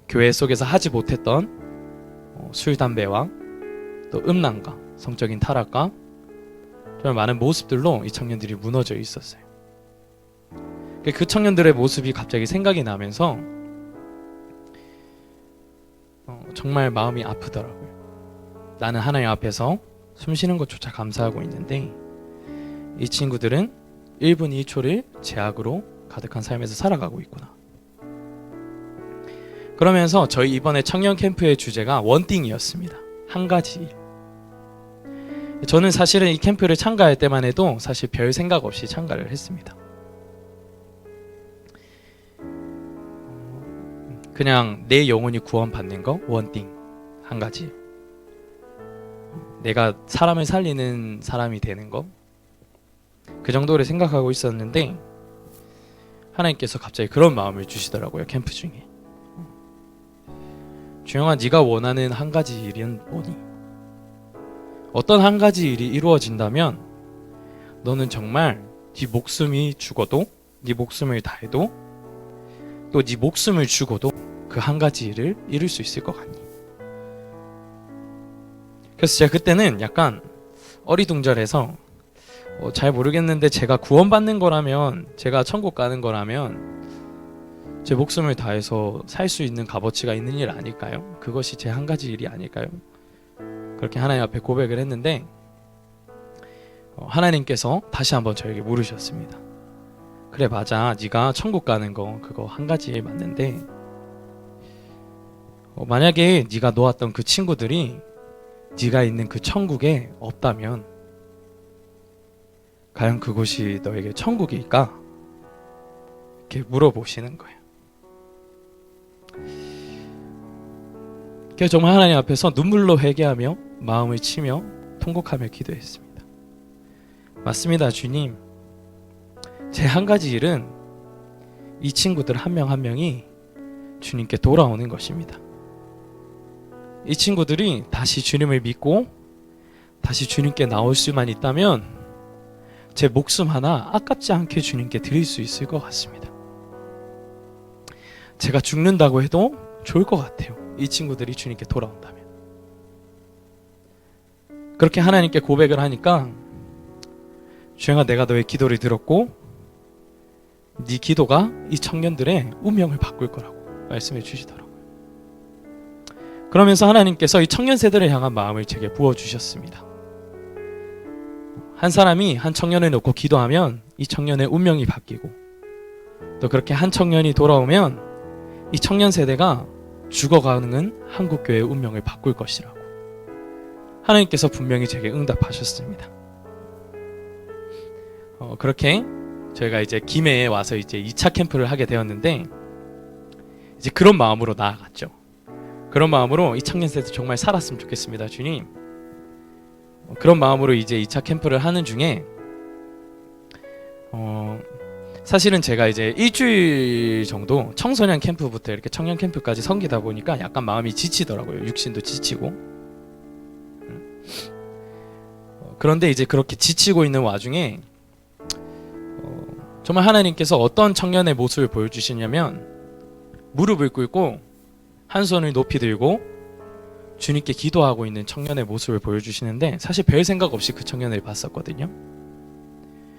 교회 속에서 하지 못했던 술, 담배와 또 음란과 성적인 타락과 정말 많은 모습들로 이 청년들이 무너져 있었어요. 그 청년들의 모습이 갑자기 생각이 나면서 정말 마음이 아프더라고요. 나는 하나님 앞에서 숨 쉬는 것조차 감사하고 있는데 이 친구들은 1분 2초를 제약으로 가득한 삶에서 살아가고 있구나. 그러면서 저희 이번에 청년 캠프의 주제가 원띵이었습니다. 한 가지 일. 저는 사실은 이 캠프를 참가할 때만 해도 사실 별 생각 없이 참가를 했습니다. 그냥 내 영혼이 구원받는 거 원띵 한 가지, 내가 사람을 살리는 사람이 되는 거, 그 정도를 생각하고 있었는데 하나님께서 갑자기 그런 마음을 주시더라고요. 캠프 중에 주영아, 네가 원하는 한 가지 일은 뭐니? 어떤 한 가지 일이 이루어진다면 너는 정말 네 목숨이 죽어도, 네 목숨을 다해도, 또 네 목숨을 주고도 그 한 가지 일을 이룰 수 있을 것 같니? 그래서 제가 그때는 약간 어리둥절해서 잘 모르겠는데 제가 구원받는 거라면, 제가 천국 가는 거라면 제 목숨을 다해서 살 수 있는 값어치가 있는 일 아닐까요? 그것이 제 한 가지 일이 아닐까요? 그렇게 하나님 앞에 고백을 했는데 하나님께서 다시 한번 저에게 물으셨습니다. 그래, 맞아, 네가 천국 가는 거 그거 한 가지 일 맞는데 만약에 네가 놓았던 그 친구들이 네가 있는 그 천국에 없다면 과연 그곳이 너에게 천국일까? 이렇게 물어보시는 거예요. 그래서 정말 하나님 앞에서 눈물로 회개하며 마음을 치며 통곡하며 기도했습니다. 맞습니다, 주님. 제 한 가지 일은 이 친구들 한 명 한 명이 주님께 돌아오는 것입니다. 이 친구들이 다시 주님을 믿고 다시 주님께 나올 수만 있다면 제 목숨 하나 아깝지 않게 주님께 드릴 수 있을 것 같습니다. 제가 죽는다고 해도 좋을 것 같아요. 이 친구들이 주님께 돌아온다면. 그렇게 하나님께 고백을 하니까 주영아, 내가 너의 기도를 들었고 네 기도가 이 청년들의 운명을 바꿀 거라고 말씀해 주시더라고요. 그러면서 하나님께서 이 청년 세대를 향한 마음을 제게 부어주셨습니다. 한 사람이 한 청년을 놓고 기도하면 이 청년의 운명이 바뀌고, 또 그렇게 한 청년이 돌아오면 이 청년 세대가 죽어가는 한국교회의 운명을 바꿀 것이라고 하나님께서 분명히 제게 응답하셨습니다. 그렇게 저희가 이제 김해에 와서 이제 2차 캠프를 하게 되었는데, 이제 그런 마음으로 나아갔죠. 그런 마음으로 이 청년 세대 정말 살았으면 좋겠습니다, 주님. 그런 마음으로 이제 2차 캠프를 하는 중에 사실은 제가 이제 일주일 정도 청소년 캠프부터 이렇게 청년 캠프까지 섬기다 보니까 약간 마음이 지치더라고요. 육신도 지치고. 그런데 이제 그렇게 지치고 있는 와중에 정말 하나님께서 어떤 청년의 모습을 보여주시냐면, 무릎을 꿇고 한 손을 높이 들고 주님께 기도하고 있는 청년의 모습을 보여주시는데, 사실 별 생각 없이 그 청년을 봤었거든요.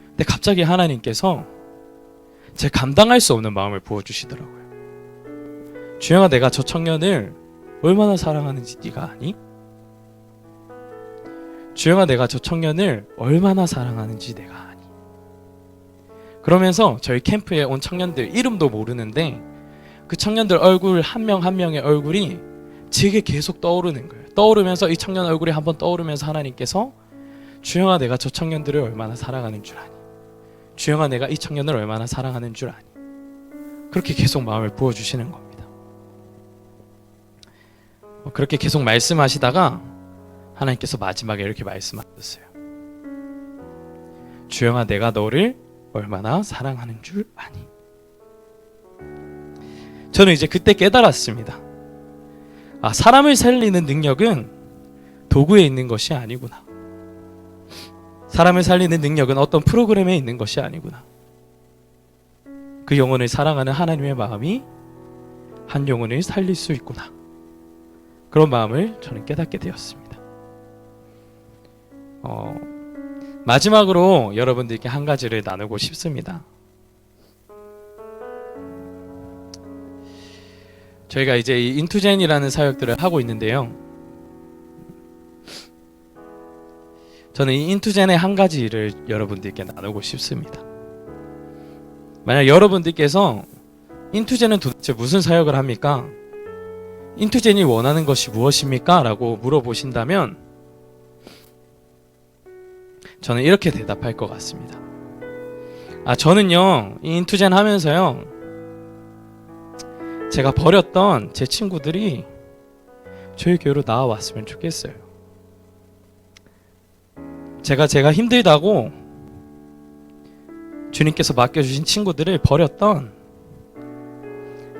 근데 갑자기 하나님께서 제 감당할 수 없는 마음을 부어주시더라고요. 주영아, 내가 저 청년을 얼마나 사랑하는지 네가 아니? 주영아, 내가 저 청년을 얼마나 사랑하는지 내가 아니? 그러면서 저희 캠프에 온 청년들 이름도 모르는데 그 청년들 얼굴 한 명 한 명의 얼굴이 제게 계속 떠오르는 거예요. 떠오르면서 이 청년 얼굴이 한번 떠오르면서 하나님께서 주영아, 내가 저 청년들을 얼마나 사랑하는 줄 아니? 주영아, 내가 이 청년을 얼마나 사랑하는 줄 아니? 그렇게 계속 마음을 부어주시는 겁니다. 그렇게 계속 말씀하시다가 하나님께서 마지막에 이렇게 말씀하셨어요. 주영아, 내가 너를 얼마나 사랑하는 줄 아니? 저는 이제 그때 깨달았습니다. 아, 사람을 살리는 능력은 도구에 있는 것이 아니구나. 사람을 살리는 능력은 어떤 프로그램에 있는 것이 아니구나. 그 영혼을 사랑하는 하나님의 마음이 한 영혼을 살릴 수 있구나. 그런 마음을 저는 깨닫게 되었습니다. 마지막으로 여러분들께 한 가지를 나누고 싶습니다. 저희가 이제 이 인투젠이라는 사역들을 하고 있는데요. 저는 이 인투젠의 한 가지를 여러분들께 나누고 싶습니다. 만약 여러분들께서 인투젠은 도대체 무슨 사역을 합니까? 인투젠이 원하는 것이 무엇입니까? 라고 물어보신다면 저는 이렇게 대답할 것 같습니다. 저는요, 이 인투젠 하면서요, 제가 버렸던 제 친구들이 저희 교회로 나와왔으면 좋겠어요. 제가 힘들다고 주님께서 맡겨주신 친구들을 버렸던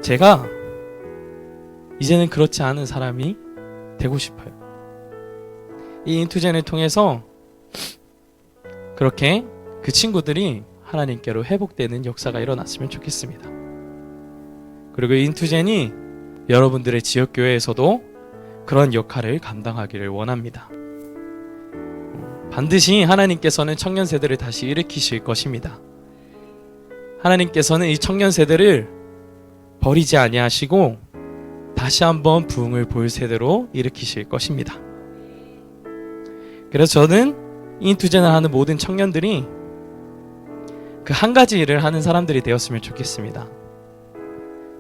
제가 이제는 그렇지 않은 사람이 되고 싶어요. 이 인투젠을 통해서 그렇게 그 친구들이 하나님께로 회복되는 역사가 일어났으면 좋겠습니다. 그리고 인투젠이 여러분들의 지역교회에서도 그런 역할을 감당하기를 원합니다. 반드시 하나님께서는 청년 세대를 다시 일으키실 것입니다. 하나님께서는 이 청년 세대를 버리지 아니하시고 다시 한번 부흥을 볼 세대로 일으키실 것입니다. 그래서 저는 인투젠을 하는 모든 청년들이 그 한 가지 일을 하는 사람들이 되었으면 좋겠습니다.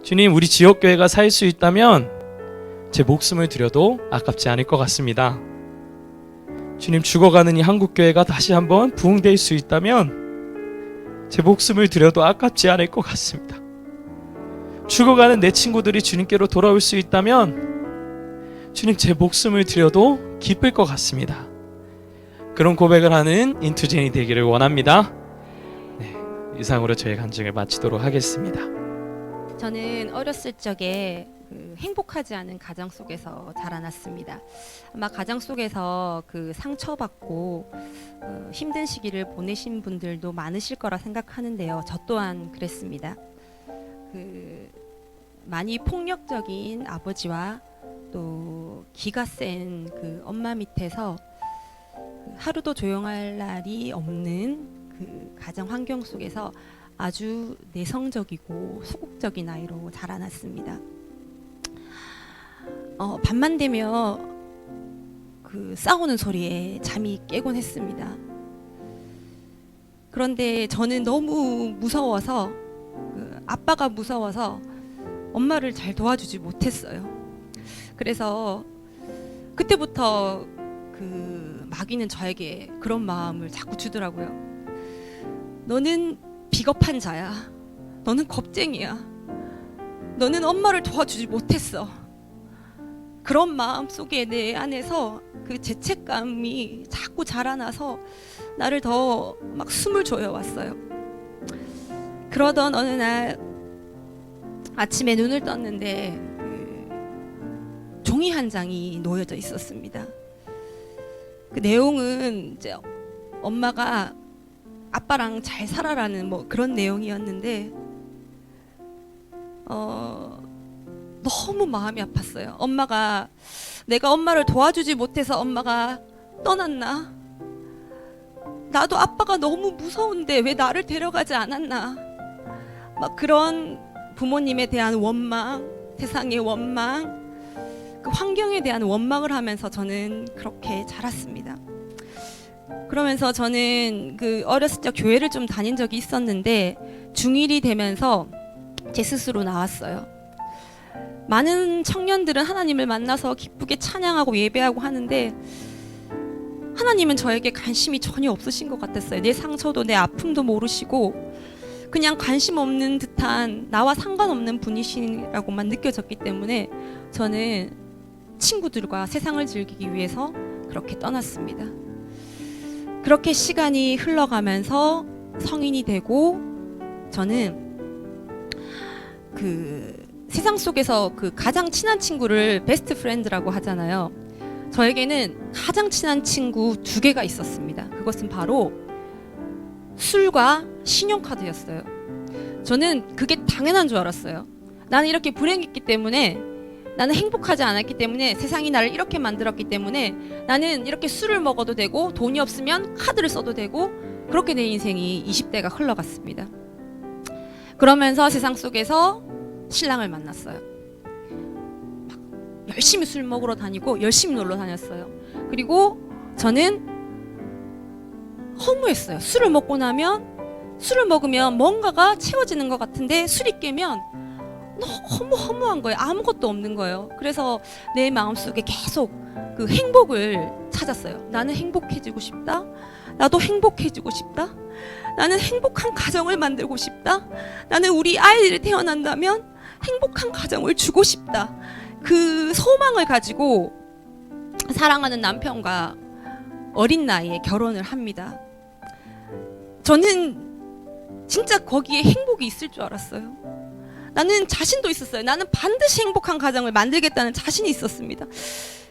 주님, 우리 지역교회가 살 수 있다면 제 목숨을 드려도 아깝지 않을 것 같습니다. 주님, 죽어가는 이 한국교회가 다시 한번 부흥될 수 있다면 제 목숨을 드려도 아깝지 않을 것 같습니다. 죽어가는 내 친구들이 주님께로 돌아올 수 있다면 주님, 제 목숨을 드려도 기쁠 것 같습니다. 그런 고백을 하는 인투젠이 되기를 원합니다. 네, 이상으로 저의 간증을 마치도록 하겠습니다. 저는 어렸을 적에 그 행복하지 않은 가정 속에서 자라났습니다. 아마 가정 속에서 그 상처받고 힘든 시기를 보내신 분들도 많으실 거라 생각하는데요. 저 또한 그랬습니다. 그 많이 폭력적인 아버지와 또 기가 센 그 엄마 밑에서 하루도 조용할 날이 없는 그 가정 환경 속에서 아주 내성적이고 소극적인 아이로 자라났습니다. 밤만 되면 그 싸우는 소리에 잠이 깨곤 했습니다. 그런데 저는 너무 무서워서 아빠가 무서워서 엄마를 잘 도와주지 못했어요. 그래서 그때부터 그 마귀는 저에게 그런 마음을 자꾸 주더라고요. 너는 비겁한 자야. 너는 겁쟁이야. 너는 엄마를 도와주지 못했어. 그런 마음 속에 내 안에서 그 죄책감이 자꾸 자라나서 나를 더 막 숨을 조여왔어요. 그러던 어느 날 아침에 눈을 떴는데 그 종이 한 장이 놓여져 있었습니다. 그 내용은 이제 엄마가 아빠랑 잘 살아라는 뭐 그런 내용이었는데 너무 마음이 아팠어요. 내가 엄마를 도와주지 못해서 엄마가 떠났나? 나도 아빠가 너무 무서운데 왜 나를 데려가지 않았나? 막 그런 부모님에 대한 원망, 세상의 원망, 그 환경에 대한 원망을 하면서 저는 그렇게 자랐습니다. 그러면서 저는 그 어렸을 적 교회를 좀 다닌 적이 있었는데 중1이 되면서 제 스스로 나왔어요. 많은 청년들은 하나님을 만나서 기쁘게 찬양하고 예배하고 하는데 하나님은 저에게 관심이 전혀 없으신 것 같았어요. 내 상처도 내 아픔도 모르시고 그냥 관심 없는 듯한 나와 상관없는 분이시라고만 느껴졌기 때문에 저는 친구들과 세상을 즐기기 위해서 그렇게 떠났습니다. 그렇게 시간이 흘러가면서 성인이 되고 저는 그 세상 속에서 그 가장 친한 친구를 베스트 프렌드라고 하잖아요. 저에게는 가장 친한 친구 2개가 있었습니다. 그것은 바로 술과 신용카드였어요. 저는 그게 당연한 줄 알았어요. 나는 이렇게 불행했기 때문에, 나는 행복하지 않았기 때문에, 세상이 나를 이렇게 만들었기 때문에 나는 이렇게 술을 먹어도 되고 돈이 없으면 카드를 써도 되고 그렇게 내 인생이 20대가 흘러갔습니다. 그러면서 세상 속에서 신랑을 만났어요. 막 열심히 술 먹으러 다니고 열심히 놀러 다녔어요. 그리고 저는 허무했어요. 술을 먹으면 뭔가가 채워지는 것 같은데 술이 깨면 너무 허무한 거예요. 아무것도 없는 거예요. 그래서 내 마음속에 계속 그 행복을 찾았어요. 나는 행복해지고 싶다. 나도 행복해지고 싶다. 나는 행복한 가정을 만들고 싶다. 나는 우리 아이들이 태어난다면 행복한 가정을 주고 싶다. 그 소망을 가지고 사랑하는 남편과 어린 나이에 결혼을 합니다. 저는 진짜 거기에 행복이 있을 줄 알았어요. 나는 자신도 있었어요. 나는 반드시 행복한 가정을 만들겠다는 자신이 있었습니다.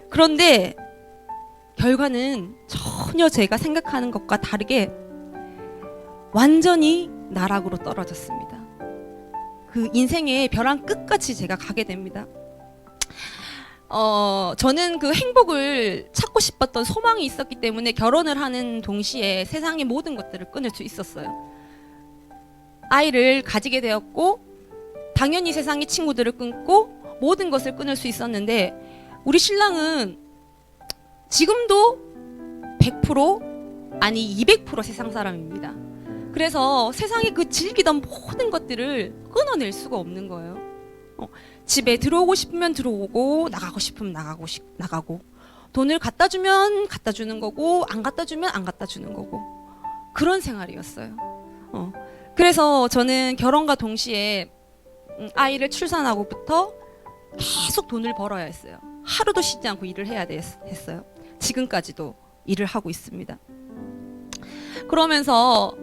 그런데 결과는 전혀 제가 생각하는 것과 다르게 완전히 나락으로 떨어졌습니다. 그 인생의 벼랑 끝까지 제가 가게 됩니다. 저는 그 행복을 찾고 싶었던 소망이 있었기 때문에 결혼을 하는 동시에 세상의 모든 것들을 끊을 수 있었어요. 아이를 가지게 되었고 당연히 세상의 친구들을 끊고 모든 것을 끊을 수 있었는데 우리 신랑은 지금도 100% 아니 200% 세상 사람입니다. 그래서 세상에 그 즐기던 모든 것들을 끊어낼 수가 없는 거예요. 집에 들어오고 싶으면 들어오고 나가고 싶으면 나가고 돈을 갖다 주면 갖다 주는 거고 안 갖다 주면 안 갖다 주는 거고 그런 생활이었어요. 그래서 저는 결혼과 동시에 아이를 출산하고부터 계속 돈을 벌어야 했어요. 하루도 쉬지 않고 일을 해야 했어요. 지금까지도 일을 하고 있습니다. 그러면서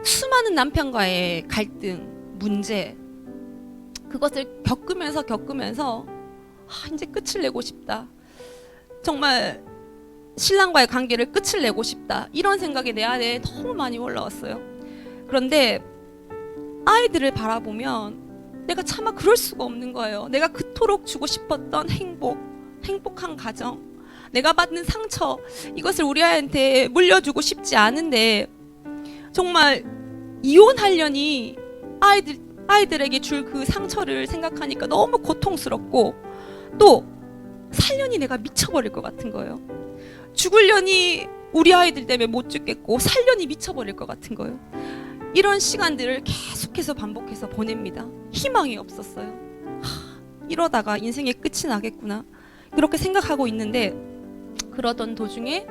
수많은 남편과의 갈등, 문제 그것을 겪으면서 이제 끝을 내고 싶다. 정말 신랑과의 관계를 끝을 내고 싶다. 이런 생각이 내 안에 너무 많이 올라왔어요. 그런데 아이들을 바라보면 내가 차마 그럴 수가 없는 거예요. 내가 그토록 주고 싶었던 행복한 가정, 내가 받는 상처, 이것을 우리 아이한테 물려주고 싶지 않은데 정말 이혼하려니 아이들에게 줄 그 상처를 생각하니까 너무 고통스럽고, 또 살려니 내가 미쳐버릴 것 같은 거예요. 죽으려니 우리 아이들 때문에 못 죽겠고 살려니 미쳐버릴 것 같은 거예요. 이런 시간들을 계속해서 반복해서 보냅니다. 희망이 없었어요. 이러다가 인생의 끝이 나겠구나, 그렇게 생각하고 있는데, 그러던 도중에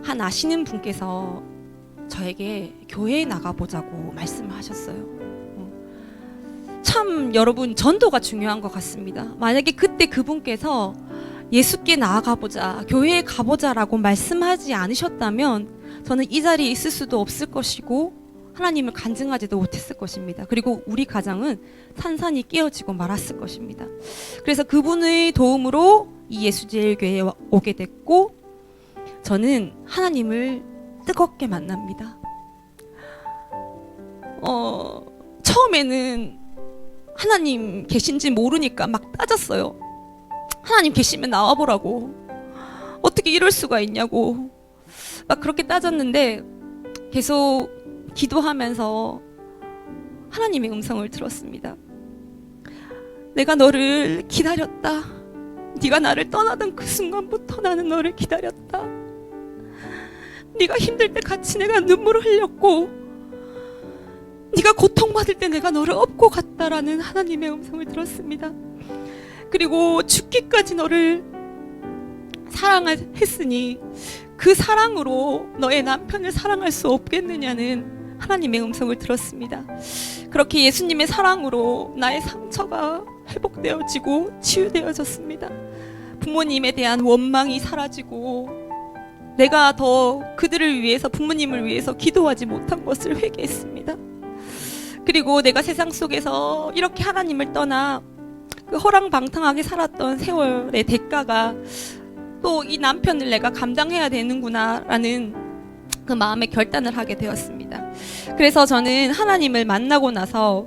한 아시는 분께서 저에게 교회에 나가보자고 말씀을 하셨어요. 참 여러분, 전도가 중요한 것 같습니다. 만약에 그때 그분께서 예수께 나아가보자, 교회에 가보자라고 말씀하지 않으셨다면 저는 이 자리에 있을 수도 없을 것이고 하나님을 간증하지도 못했을 것입니다. 그리고 우리 가정은 산산이 깨어지고 말았을 것입니다. 그래서 그분의 도움으로 이 예수제일교회에 오게 됐고, 저는 하나님을 뜨겁게 만납니다. 처음에는 하나님 계신지 모르니까 막 따졌어요. 하나님 계시면 나와보라고, 어떻게 이럴 수가 있냐고 막 그렇게 따졌는데, 계속 기도하면서 하나님의 음성을 들었습니다. 내가 너를 기다렸다. 네가 나를 떠나던 그 순간부터 나는 너를 기다렸다. 네가 힘들 때 같이 내가 눈물을 흘렸고, 네가 고통받을 때 내가 너를 업고 갔다라는 하나님의 음성을 들었습니다. 그리고 죽기까지 너를 사랑했으니 그 사랑으로 너의 남편을 사랑할 수 없겠느냐는 하나님의 음성을 들었습니다. 그렇게 예수님의 사랑으로 나의 상처가 회복되어지고 치유되어졌습니다. 부모님에 대한 원망이 사라지고, 내가 더 그들을 위해서, 부모님을 위해서 기도하지 못한 것을 회개했습니다. 그리고 내가 세상 속에서 이렇게 하나님을 떠나 그 허랑방탕하게 살았던 세월의 대가가 또 이 남편을 내가 감당해야 되는구나라는 그 마음의 결단을 하게 되었습니다. 그래서 저는 하나님을 만나고 나서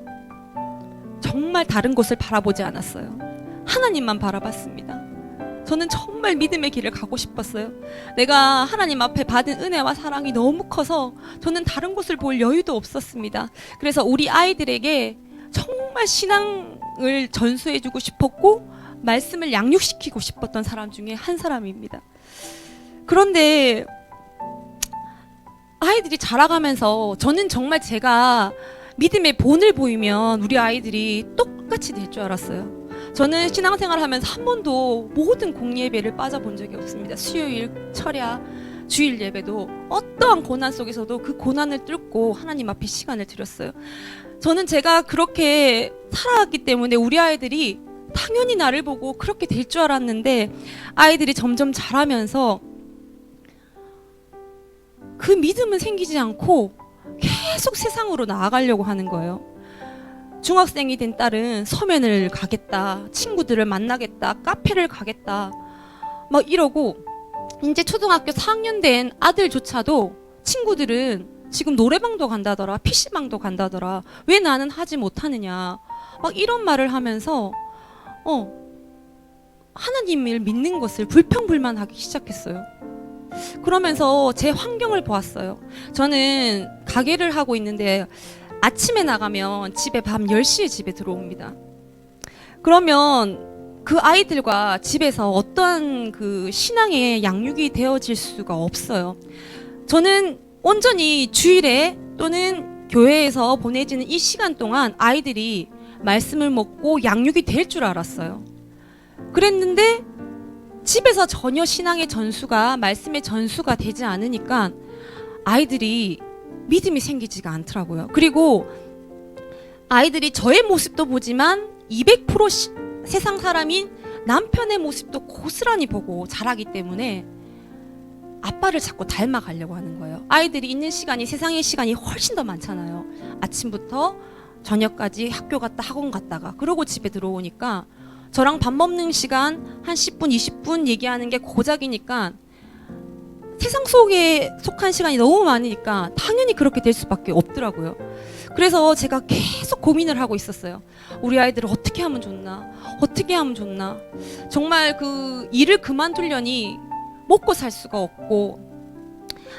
정말 다른 곳을 바라보지 않았어요. 하나님만 바라봤습니다. 저는 정말 믿음의 길을 가고 싶었어요. 내가 하나님 앞에 받은 은혜와 사랑이 너무 커서 저는 다른 곳을 볼 여유도 없었습니다. 그래서 우리 아이들에게 정말 신앙을 전수해주고 싶었고, 말씀을 양육시키고 싶었던 사람 중에 한 사람입니다. 그런데 아이들이 자라가면서 저는 정말 제가 믿음의 본을 보이면 우리 아이들이 똑같이 될 줄 알았어요. 저는 신앙생활 하면서 한 번도 모든 공예배를 빠져본 적이 없습니다. 수요일, 철야, 주일 예배도 어떠한 고난 속에서도 그 고난을 뚫고 하나님 앞에 시간을 드렸어요. 저는 제가 그렇게 살아왔기 때문에 우리 아이들이 당연히 나를 보고 그렇게 될 줄 알았는데, 아이들이 점점 자라면서 그 믿음은 생기지 않고 계속 세상으로 나아가려고 하는 거예요. 중학생이 된 딸은 서면을 가겠다, 친구들을 만나겠다, 카페를 가겠다 막 이러고, 이제 초등학교 4학년 된 아들조차도 친구들은 지금 노래방도 간다더라, PC방도 간다더라, 왜 나는 하지 못하느냐 막 이런 말을 하면서 하나님을 믿는 것을 불평불만하기 시작했어요. 그러면서 제 환경을 보았어요. 저는 가게를 하고 있는데 아침에 나가면 집에 밤 10시에 집에 들어옵니다. 그러면 그 아이들과 집에서 어떠한 그 신앙의 양육이 되어질 수가 없어요. 저는 온전히 주일에 또는 교회에서 보내지는 이 시간 동안 아이들이 말씀을 먹고 양육이 될 줄 알았어요. 그랬는데 집에서 전혀 신앙의 전수가, 말씀의 전수가 되지 않으니까 아이들이 믿음이 생기지가 않더라고요. 그리고 아이들이 저의 모습도 보지만 200% 세상 사람인 남편의 모습도 고스란히 보고 자라기 때문에 아빠를 자꾸 닮아가려고 하는 거예요. 아이들이 있는 시간이, 세상의 시간이 훨씬 더 많잖아요. 아침부터 저녁까지 학교 갔다 학원 갔다가 그러고 집에 들어오니까 저랑 밥 먹는 시간 한 10분 20분 얘기하는 게 고작이니까 세상 속에 속한 시간이 너무 많으니까 당연히 그렇게 될 수밖에 없더라고요. 그래서 제가 계속 고민을 하고 있었어요. 우리 아이들을 어떻게 하면 좋나? 어떻게 하면 좋나? 정말 그 일을 그만두려니 먹고 살 수가 없고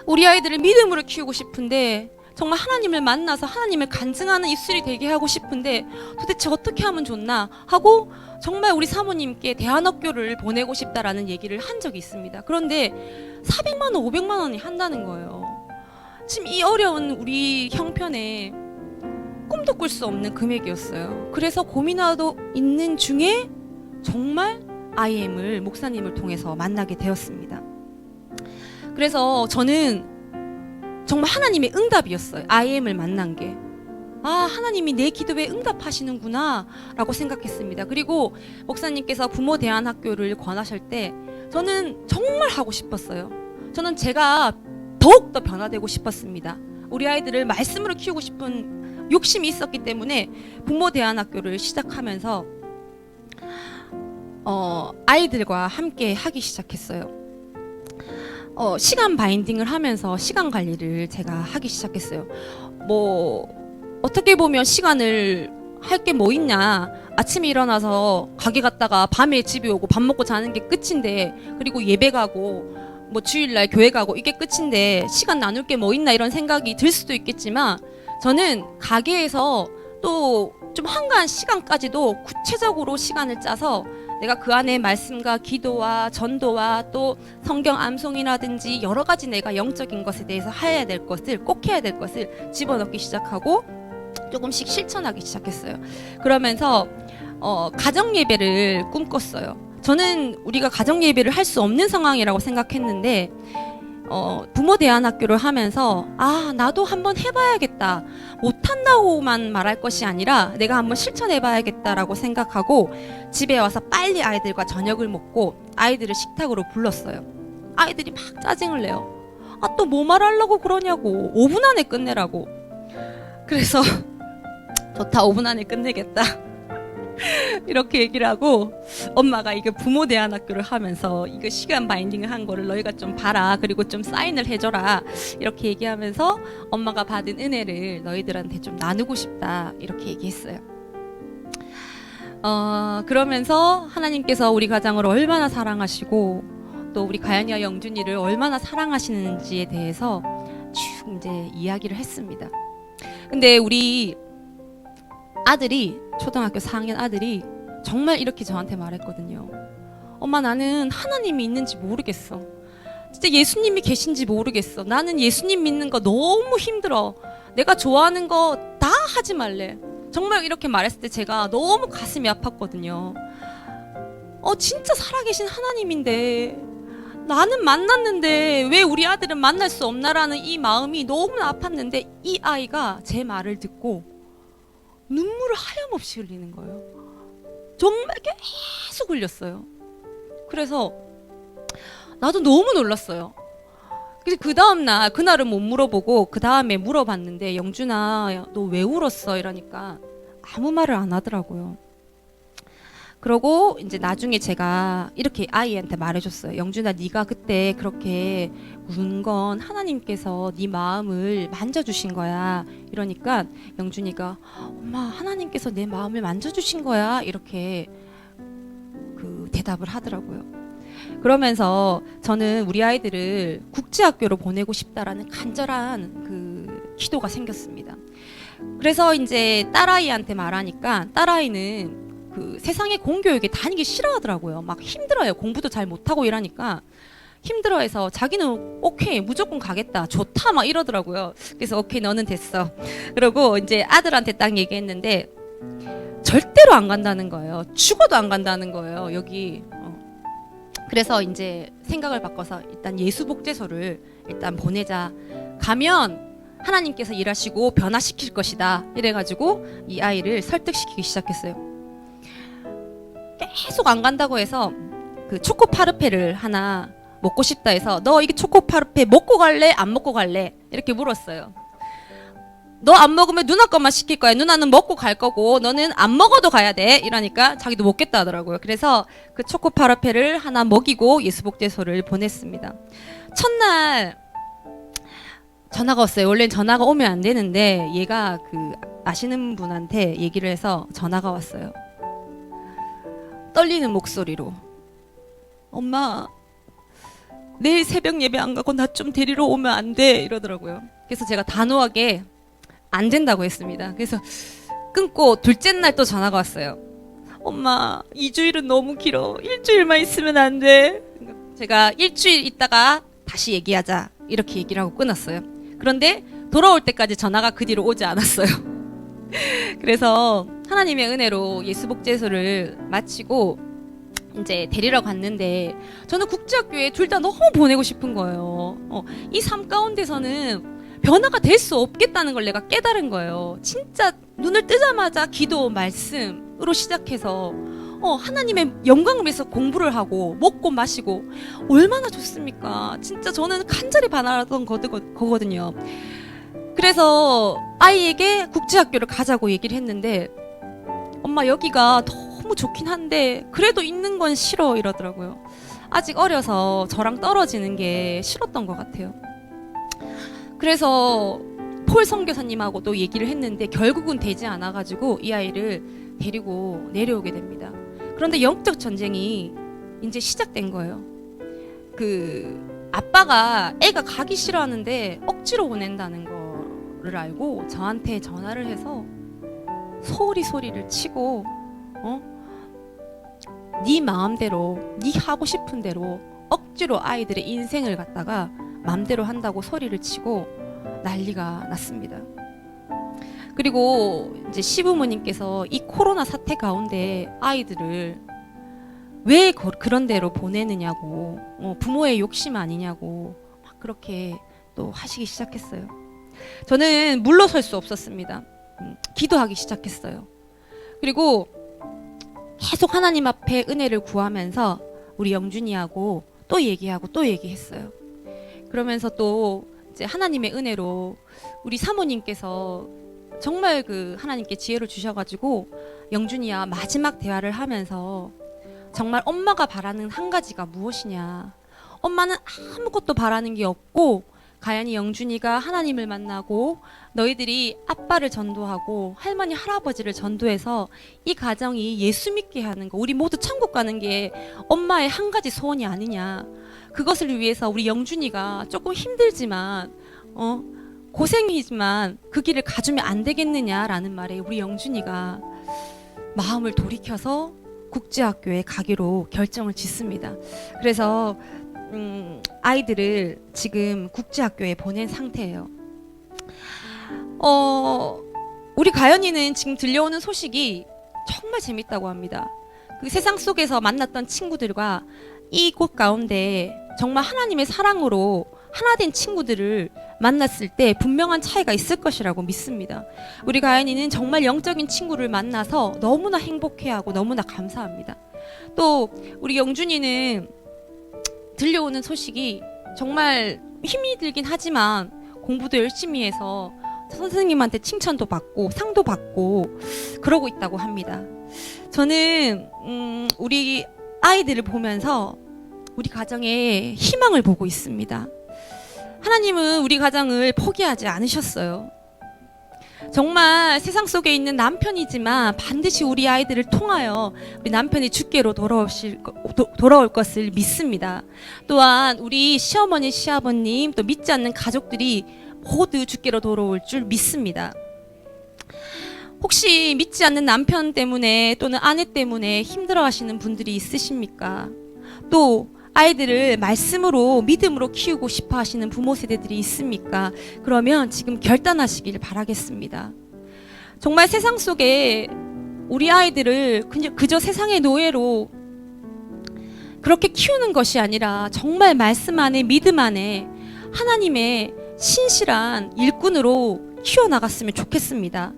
우리 아이들을 믿음으로 키우고 싶은데 정말 하나님을 만나서 하나님을 간증하는 입술이 되게 하고 싶은데 도대체 어떻게 하면 좋나 하고 정말 우리 사모님께 대안학교를 보내고 싶다라는 얘기를 한 적이 있습니다. 그런데 400만 원, 500만 원이 한다는 거예요. 지금 이 어려운 우리 형편에 꿈도 꿀 수 없는 금액이었어요. 그래서 고민하고 있는 중에 정말 IM을 목사님을 통해서 만나게 되었습니다. 그래서 저는 정말 하나님의 응답이었어요. IM을 만난 게. 아, 하나님이 내 기도에 응답하시는구나 라고 생각했습니다. 그리고 목사님께서 부모 대안학교를 권하실 때 저는 정말 하고 싶었어요. 저는 제가 더욱더 변화되고 싶었습니다. 우리 아이들을 말씀으로 키우고 싶은 욕심이 있었기 때문에 부모 대안학교를 시작하면서 아이들과 함께 하기 시작했어요. 시간 바인딩을 하면서 시간 관리를 제가 하기 시작했어요. 뭐 어떻게 보면 시간을 할 게 뭐 있냐, 아침에 일어나서 가게 갔다가 밤에 집에 오고 밥 먹고 자는 게 끝인데, 그리고 예배 가고 뭐 주일날 교회 가고 이게 끝인데 시간 나눌 게 뭐 있나 이런 생각이 들 수도 있겠지만 저는 가게에서 또 좀 한가한 시간까지도 구체적으로 시간을 짜서 내가 그 안에 말씀과 기도와 전도와 또 성경 암송이라든지 여러 가지 내가 영적인 것에 대해서 해야 될 것을, 꼭 해야 될 것을 집어넣기 시작하고 조금씩 실천하기 시작했어요. 그러면서 가정 예배를 꿈꿨어요. 저는 우리가 가정 예배를 할 수 없는 상황이라고 생각했는데 부모 대안학교를 하면서 아, 나도 한번 해봐야겠다, 못한다고만 말할 것이 아니라 내가 한번 실천해봐야겠다라고 생각하고 집에 와서 빨리 아이들과 저녁을 먹고 아이들을 식탁으로 불렀어요. 아이들이 막 짜증을 내요. 아, 또 뭐 말하려고 그러냐고, 5분 안에 끝내라고. 그래서 좋다, 5분 안에 끝내겠다 이렇게 얘기를 하고, 엄마가 이거 부모 대안학교를 하면서 이거 시간 바인딩을 한 거를 너희가 좀 봐라, 그리고 좀 사인을 해줘라, 이렇게 얘기하면서 엄마가 받은 은혜를 너희들한테 좀 나누고 싶다, 이렇게 얘기했어요. 그러면서 하나님께서 우리 가정을 얼마나 사랑하시고 또 우리 가연이와 영준이를 얼마나 사랑하시는지에 대해서 쭉 이제 이야기를 했습니다. 근데 우리 아들이, 초등학교 4학년 아들이 정말 이렇게 저한테 말했거든요. 엄마, 나는 하나님이 있는지 모르겠어. 진짜 예수님이 계신지 모르겠어. 나는 예수님 믿는 거 너무 힘들어. 내가 좋아하는 거 다 하지 말래. 정말 이렇게 말했을 때 제가 너무 가슴이 아팠거든요. 진짜 살아계신 하나님인데 나는 만났는데 왜 우리 아들은 만날 수 없나라는 이 마음이 너무나 아팠는데 이 아이가 제 말을 듣고 눈물을 하염없이 흘리는 거예요. 정말 계속 흘렸어요. 그래서 나도 너무 놀랐어요. 그래서 그 다음날, 그날은 못 물어보고 그 다음에 물어봤는데, 영준아, 너 왜 울었어? 이러니까 아무 말을 안 하더라고요. 그러고 이제 나중에 제가 이렇게 아이한테 말해줬어요. 영준아, 네가 그때 그렇게 운 건 하나님께서 네 마음을 만져주신 거야. 이러니까 영준이가 엄마, 하나님께서 내 마음을 만져주신 거야, 이렇게 그 대답을 하더라고요. 그러면서 저는 우리 아이들을 국제학교로 보내고 싶다라는 간절한 그 기도가 생겼습니다. 그래서 이제 딸아이한테 말하니까 딸아이는 그 세상의 공교육에 다니기 싫어하더라고요. 막 힘들어요. 공부도 잘 못하고 이러니까 힘들어해서 자기는 오케이, 무조건 가겠다, 좋다, 막 이러더라고요. 그래서 오케이, 너는 됐어. 그러고 이제 아들한테 딱 얘기했는데 절대로 안 간다는 거예요. 죽어도 안 간다는 거예요, 여기. 그래서 이제 생각을 바꿔서 일단 예수복제소를 일단 보내자. 가면 하나님께서 일하시고 변화시킬 것이다. 이래가지고 이 아이를 설득시키기 시작했어요. 계속 안 간다고 해서 그 초코파르페를 하나 먹고 싶다 해서 너 이게 초코파르페 먹고 갈래? 안 먹고 갈래? 이렇게 물었어요. 너 안 먹으면 누나 것만 시킬 거야. 누나는 먹고 갈 거고 너는 안 먹어도 가야 돼. 이러니까 자기도 먹겠다 하더라고요. 그래서 그 초코 파라페를 하나 먹이고 예수복제소를 보냈습니다. 첫날 전화가 왔어요. 원래는 전화가 오면 안 되는데 얘가 그 아시는 분한테 얘기를 해서 전화가 왔어요. 떨리는 목소리로 엄마 내일 새벽 예배 안 가고 나 좀 데리러 오면 안 돼 이러더라고요. 그래서 제가 단호하게 안 된다고 했습니다. 그래서 끊고 둘째 날 또 전화가 왔어요. 엄마 2주일은 너무 길어. 일주일만 있으면 안 돼. 제가 일주일 있다가 다시 얘기하자 이렇게 얘기를 하고 끊었어요. 그런데 돌아올 때까지 전화가 그 뒤로 오지 않았어요. 그래서 하나님의 은혜로 예수복제소를 마치고 이제 데리러 갔는데 저는 국제학교에 둘 다 너무 보내고 싶은 거예요. 이 삶 가운데서는 변화가 될 수 없겠다는 걸 내가 깨달은 거예요. 진짜 눈을 뜨자마자 기도 말씀으로 시작해서 하나님의 영광을 위해서 공부를 하고 먹고 마시고 얼마나 좋습니까? 진짜 저는 간절히 바라던 거거든요. 그래서 아이에게 국제학교를 가자고 얘기를 했는데 엄마 여기가 너무 좋긴 한데 그래도 있는 건 싫어 이러더라고요. 아직 어려서 저랑 떨어지는 게 싫었던 것 같아요. 그래서 폴 선교사님하고도 얘기를 했는데 결국은 되지 않아가지고 이 아이를 데리고 내려오게 됩니다. 그런데 영적 전쟁이 이제 시작된 거예요. 그 아빠가 애가 가기 싫어하는데 억지로 보낸다는 거를 알고 저한테 전화를 해서 소리를 치고 네 마음대로 네 하고 싶은 대로 억지로 아이들의 인생을 갖다가 맘대로 한다고 소리를 치고 난리가 났습니다. 그리고 이제 시부모님께서 이 코로나 사태 가운데 아이들을 왜 그런 데로 보내느냐고 부모의 욕심 아니냐고 막 그렇게 또 하시기 시작했어요. 저는 물러설 수 없었습니다. 기도하기 시작했어요. 그리고 계속 하나님 앞에 은혜를 구하면서 우리 영준이하고 또 얘기하고 또 얘기했어요. 그러면서 또 이제 하나님의 은혜로 우리 사모님께서 정말 그 하나님께 지혜를 주셔가지고 영준이야 마지막 대화를 하면서 정말 엄마가 바라는 한 가지가 무엇이냐. 엄마는 아무것도 바라는 게 없고 가연이 영준이가 하나님을 만나고 너희들이 아빠를 전도하고 할머니 할아버지를 전도해서 이 가정이 예수 믿게 하는 거 우리 모두 천국 가는 게 엄마의 한 가지 소원이 아니냐. 그것을 위해서 우리 영준이가 조금 힘들지만 고생이지만 그 길을 가주면 안 되겠느냐라는 말에 우리 영준이가 마음을 돌이켜서 국제학교에 가기로 결정을 짓습니다. 그래서 아이들을 지금 국제학교에 보낸 상태예요. 우리 가연이는 지금 들려오는 소식이 정말 재밌다고 합니다. 그 세상 속에서 만났던 친구들과 이곳 가운데 정말 하나님의 사랑으로 하나 된 친구들을 만났을 때 분명한 차이가 있을 것이라고 믿습니다. 우리 가연이는 정말 영적인 친구를 만나서 너무나 행복해하고 너무나 감사합니다. 또 우리 영준이는 들려오는 소식이 정말 힘이 들긴 하지만 공부도 열심히 해서 선생님한테 칭찬도 받고 상도 받고 그러고 있다고 합니다. 저는 우리 아이들을 보면서 우리 가정에 희망을 보고 있습니다. 하나님은 우리 가정을 포기하지 않으셨어요. 정말 세상 속에 있는 남편이지만 반드시 우리 아이들을 통하여 우리 남편이 주께로 돌아올 것을 믿습니다. 또한 우리 시어머니, 시아버님 또 믿지 않는 가족들이 모두 주께로 돌아올 줄 믿습니다. 혹시 믿지 않는 남편 때문에 또는 아내 때문에 힘들어하시는 분들이 있으십니까? 또 아이들을 말씀으로 믿음으로 키우고 싶어 하시는 부모 세대들이 있습니까? 그러면 지금 결단하시길 바라겠습니다. 정말 세상 속에 우리 아이들을 그저 세상의 노예로 그렇게 키우는 것이 아니라 정말 말씀 안에 믿음 안에 하나님의 신실한 일꾼으로 키워나갔으면 좋겠습니다.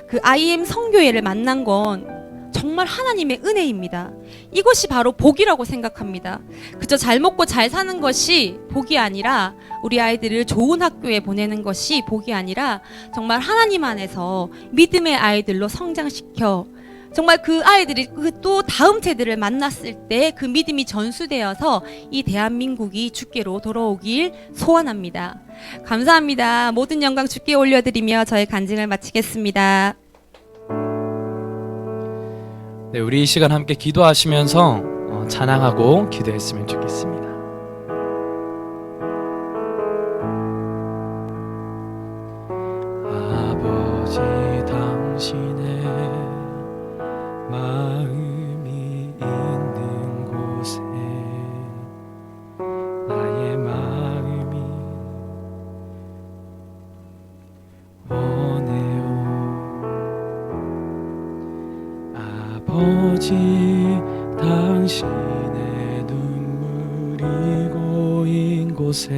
그 IM 성교회를 만난 건 정말 하나님의 은혜입니다. 이것이 바로 복이라고 생각합니다. 그저 잘 먹고 잘 사는 것이 복이 아니라, 우리 아이들을 좋은 학교에 보내는 것이 복이 아니라, 정말 하나님 안에서 믿음의 아이들로 성장시켜 정말 그 아이들이 그 또 다음 세대를 만났을 때 그 믿음이 전수되어서 이 대한민국이 주께로 돌아오길 소원합니다. 감사합니다. 모든 영광 주께 올려드리며 저의 간증을 마치겠습니다. 네, 우리 이 시간 함께 기도하시면서 찬양하고 기도했으면 좋겠습니다. 아버지, 당신의 마음이 있는 곳에 나의 마음이 원해요. 아버지, 당신의 눈물이 고인 곳에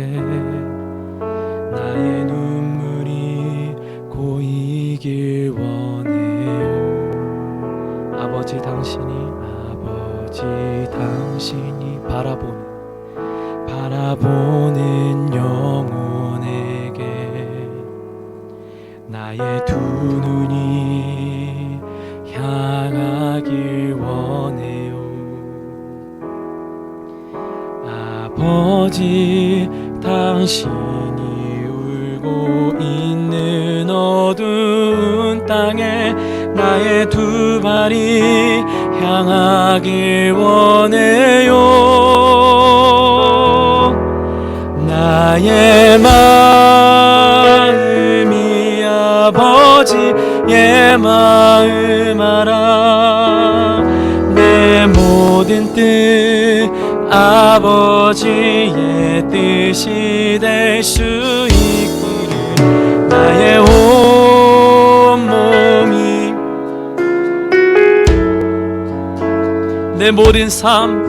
나의 눈물이 고이길 원해요. 아버지, 당신이 바라보는 영혼에게 나의 두 눈이 향하길 원해요. 아버지, 당신이 울고 있는 어두운 땅에 나의 두 발이 향하길 원해요. 나의 마음이 아버지의 마음 알아. 내 모든 뜻 아버지의 뜻이 될 수 있기를 나의 온몸이 내 모든 삶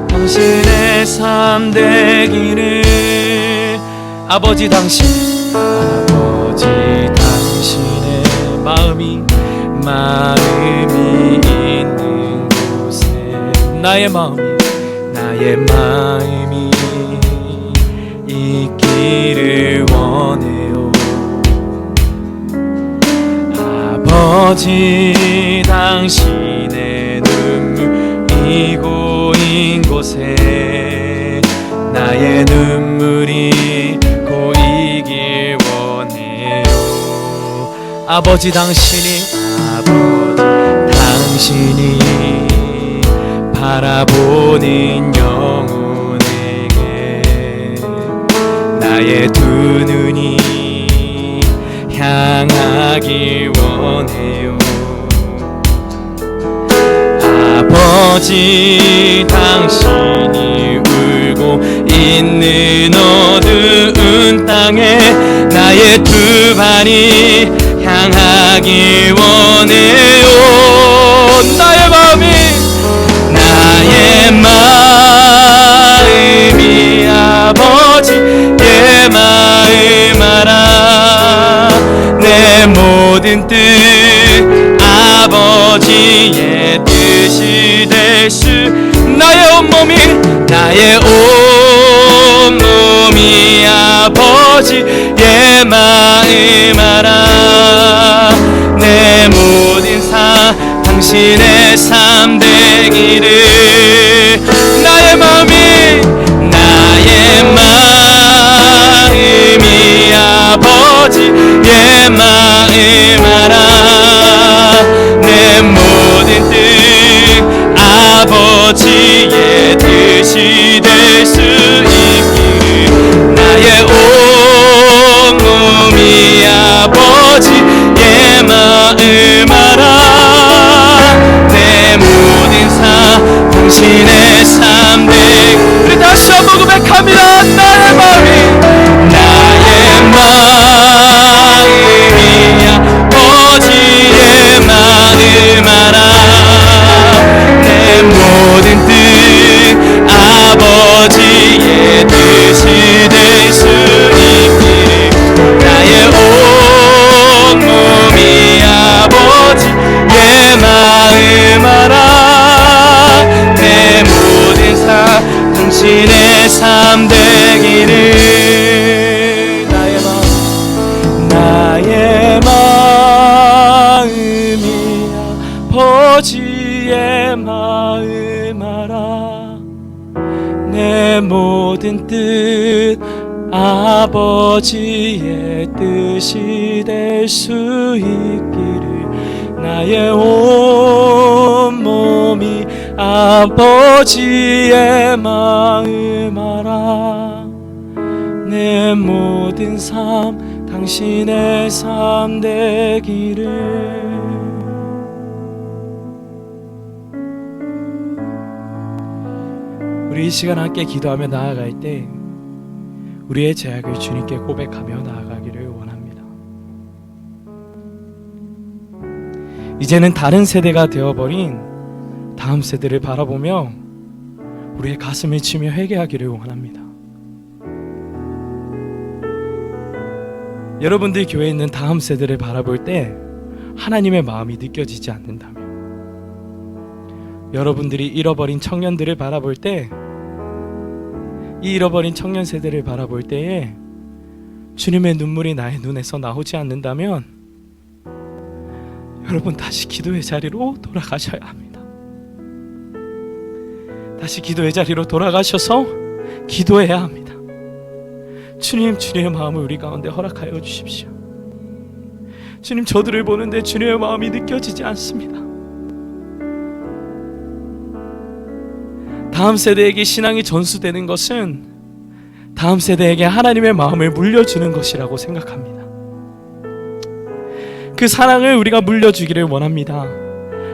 당신의 삶 되기를. 아버지, 당신의 마음이 있는 곳에 나의 마음이 있기를 원해요. 아버지, 당신의 눈물이 고인 곳에 나의 눈물이 고이길 원해요. 아버지, 당신이 바라보는 영혼에게 나의 두 눈이 향하길 원해요. 아버지, 당신이 울고 있는 어두운 땅에 나의 두 발이 향하길 원해요. 나의 마음이 아버지의 마음 알아. 내 모든 뜻 아버지의 뜻이 될 수. 나의 온몸이 아버지의 마음 알아. 내 모든 당신의 삶 되기를. 나의 마음이 아버지의 마음 알아. 내 모든 뜻 아버지의 뜻이 될 수 있기를. 나의 온몸이 아버지의 마음 알아. 내 모든 당신의 삶 되기. 우리 다시 한번 고백합니다. 나의 마음이 아버지의 마음 알아. 내 모든 뜻 아버지의 뜻이 될 수 있기를. 나의 온몸이 아버지의 마음 삶 되기를. 나의 마음이 아버지의 마음 알아. 내 모든 뜻 아버지의 뜻이 될 수 있기를. 나의 온 몸이 아버지의 마음 알아. 내 모든 삶 당신의 삶 되기를. 우리 이 시간 함께 기도하며 나아갈 때 우리의 죄악을 주님께 고백하며 나아가기를 원합니다. 이제는 다른 세대가 되어버린 다음 세대를 바라보며 우리의 가슴을 치며 회개하기를 원합니다. 여러분들 교회에 있는 다음 세대를 바라볼 때 하나님의 마음이 느껴지지 않는다면, 여러분들이 잃어버린 청년들을 바라볼 때, 이 잃어버린 청년 세대를 바라볼 때에 주님의 눈물이 나의 눈에서 나오지 않는다면, 여러분 다시 기도의 자리로 돌아가셔야 합니다. 다시 기도의 자리로 돌아가셔서 기도해야 합니다. 주님, 주님의 마음을 우리 가운데 허락하여 주십시오. 주님, 저들을 보는데 주님의 마음이 느껴지지 않습니다. 다음 세대에게 신앙이 전수되는 것은 다음 세대에게 하나님의 마음을 물려주는 것이라고 생각합니다. 그 사랑을 우리가 물려주기를 원합니다.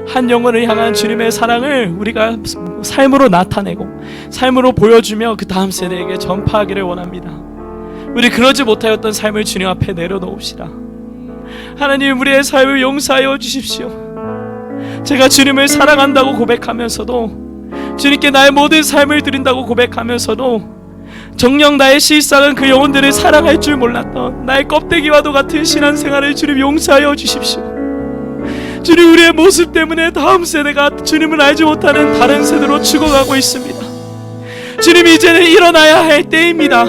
한 영혼을 향한 주님의 사랑을 우리가 삶으로 나타내고 삶으로 보여주며 그 다음 세대에게 전파하기를 원합니다. 우리 그러지 못하였던 삶을 주님 앞에 내려놓읍시다. 하나님, 우리의 삶을 용서하여 주십시오. 제가 주님을 사랑한다고 고백하면서도, 주님께 나의 모든 삶을 드린다고 고백하면서도 정녕 나의 실상은 그 영혼들을 사랑할 줄 몰랐던 나의 껍데기와도 같은 신앙생활을 주님 용서하여 주십시오. 주님, 우리의 모습 때문에 다음 세대가 주님을 알지 못하는 다른 세대로 죽어가고 있습니다. 주님, 이제는 일어나야 할 때입니다.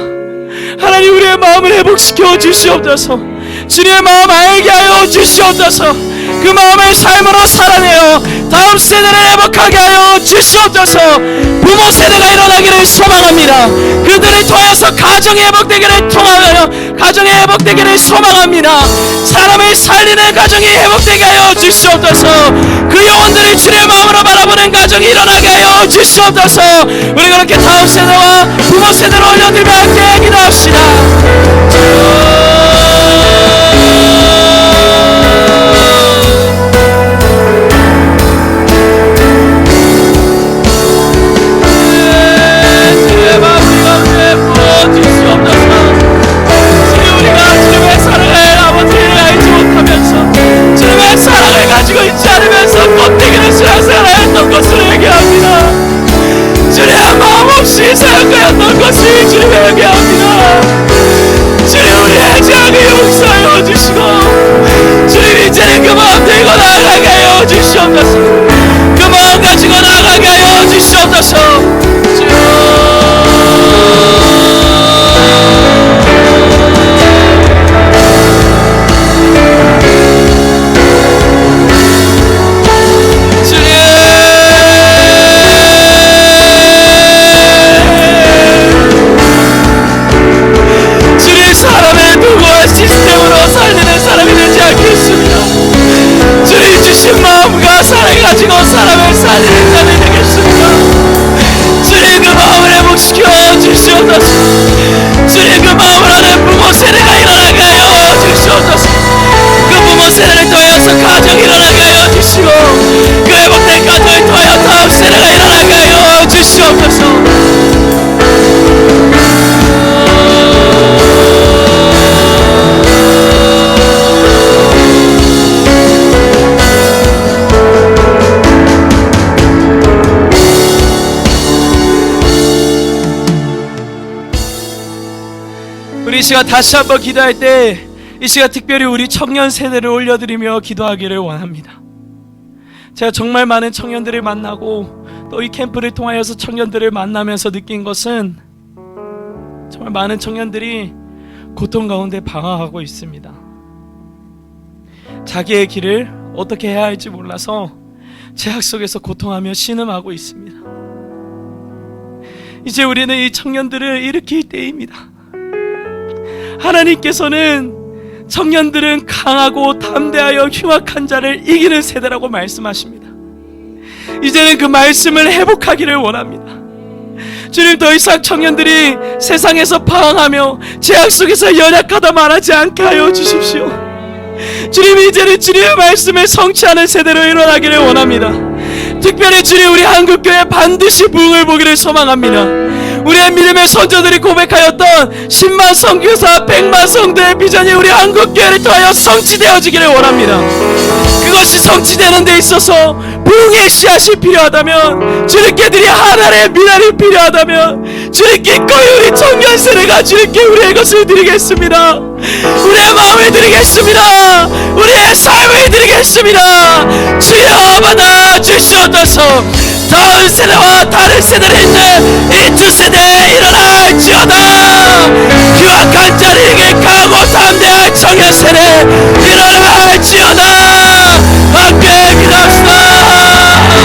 하나님, 우리의 마음을 회복시켜 주시옵소서. 주님의 마음 알게 하여 주시옵소서. 그 마음을 삶으로 살아내어 다음 세대를 회복하게 하여 주시옵소서. 부모 세대가 일어나기를 소망합니다. 그들을 통해서 가정이 회복되기를 가정이 회복되기를 소망합니다. 사람을 살리는 가정이 회복되게 하여 주시옵소서. 그 영혼들이 주님의 마음으로 바라보는 가정이 일어나게 하여 주시옵소서. 우리 그렇게 다음 세대와 부모 세대를 올려드리며 함께 기도합시다. 가지고 있지 않으면서 껍데기를 신앙생활하였던 것을 회개합니다. 주님의 마음 없이 사역하였던 것을 주님 회개합니다. 주님, 우리의 죄악을 용서하여 주시고 주님, 이제는 그 마음 들고 나아가게 하여 주시옵소서. 그 마음 가지고 나아가게 하여 주시옵소서. 사랑을 가지고 사람을 살리는 자들이 되겠습니다. 주님, 그 마음을 회복시켜 주시옵소서. 주님, 그 마음을 하는 부모 세대가 일어나게 하여 주시옵소서. 그 부모 세대를 통해서 가정이 일어나게 하여 주시고 그 회복된 가정을 통하여 다음 세대가 일어나게 하여 주시옵소서. 이 시간 다시 한번 기도할 때 이 시간 특별히 우리 청년 세대를 올려드리며 기도하기를 원합니다. 제가 정말 많은 청년들을 만나고 또 이 캠프를 통하여서 청년들을 만나면서 느낀 것은 정말 많은 청년들이 고통 가운데 방황하고 있습니다. 자기의 길을 어떻게 해야 할지 몰라서 죄악 속에서 고통하며 신음하고 있습니다. 이제 우리는 이 청년들을 일으킬 때입니다. 하나님께서는 청년들은 강하고 담대하여 흉악한 자를 이기는 세대라고 말씀하십니다. 이제는 그 말씀을 회복하기를 원합니다. 주님, 더 이상 청년들이 세상에서 방황하며 죄악 속에서 연약하다 말하지 않게 하여 주십시오. 주님, 이제는 주님의 말씀을 성취하는 세대로 일어나기를 원합니다. 특별히 주님, 우리 한국교회 반드시 부흥을 보기를 소망합니다. 우리의 믿음의 선조들이 고백하였던 10만 선교사 100만 성도의 비전이 우리 한국교회를 통하여 성취되어지기를 원합니다. 그것이 성취되는 데 있어서 부흥의 씨앗이 필요하다면, 주님께 드릴 하나님의 미랄이 필요하다면 주님 기꺼이 우리 청년 세대가 주님께 우리의 것을 드리겠습니다. 우리의 마음을 드리겠습니다. 우리의 삶을 드리겠습니다. 주여 받아 주시옵소서. 다음 세대와 다른 세대를 잇는 이 두 세대에 일어날지어다. 흉악한 자를 이길 강하고 담대한 청년 세대 일어날지어다. 함께 기도합시다.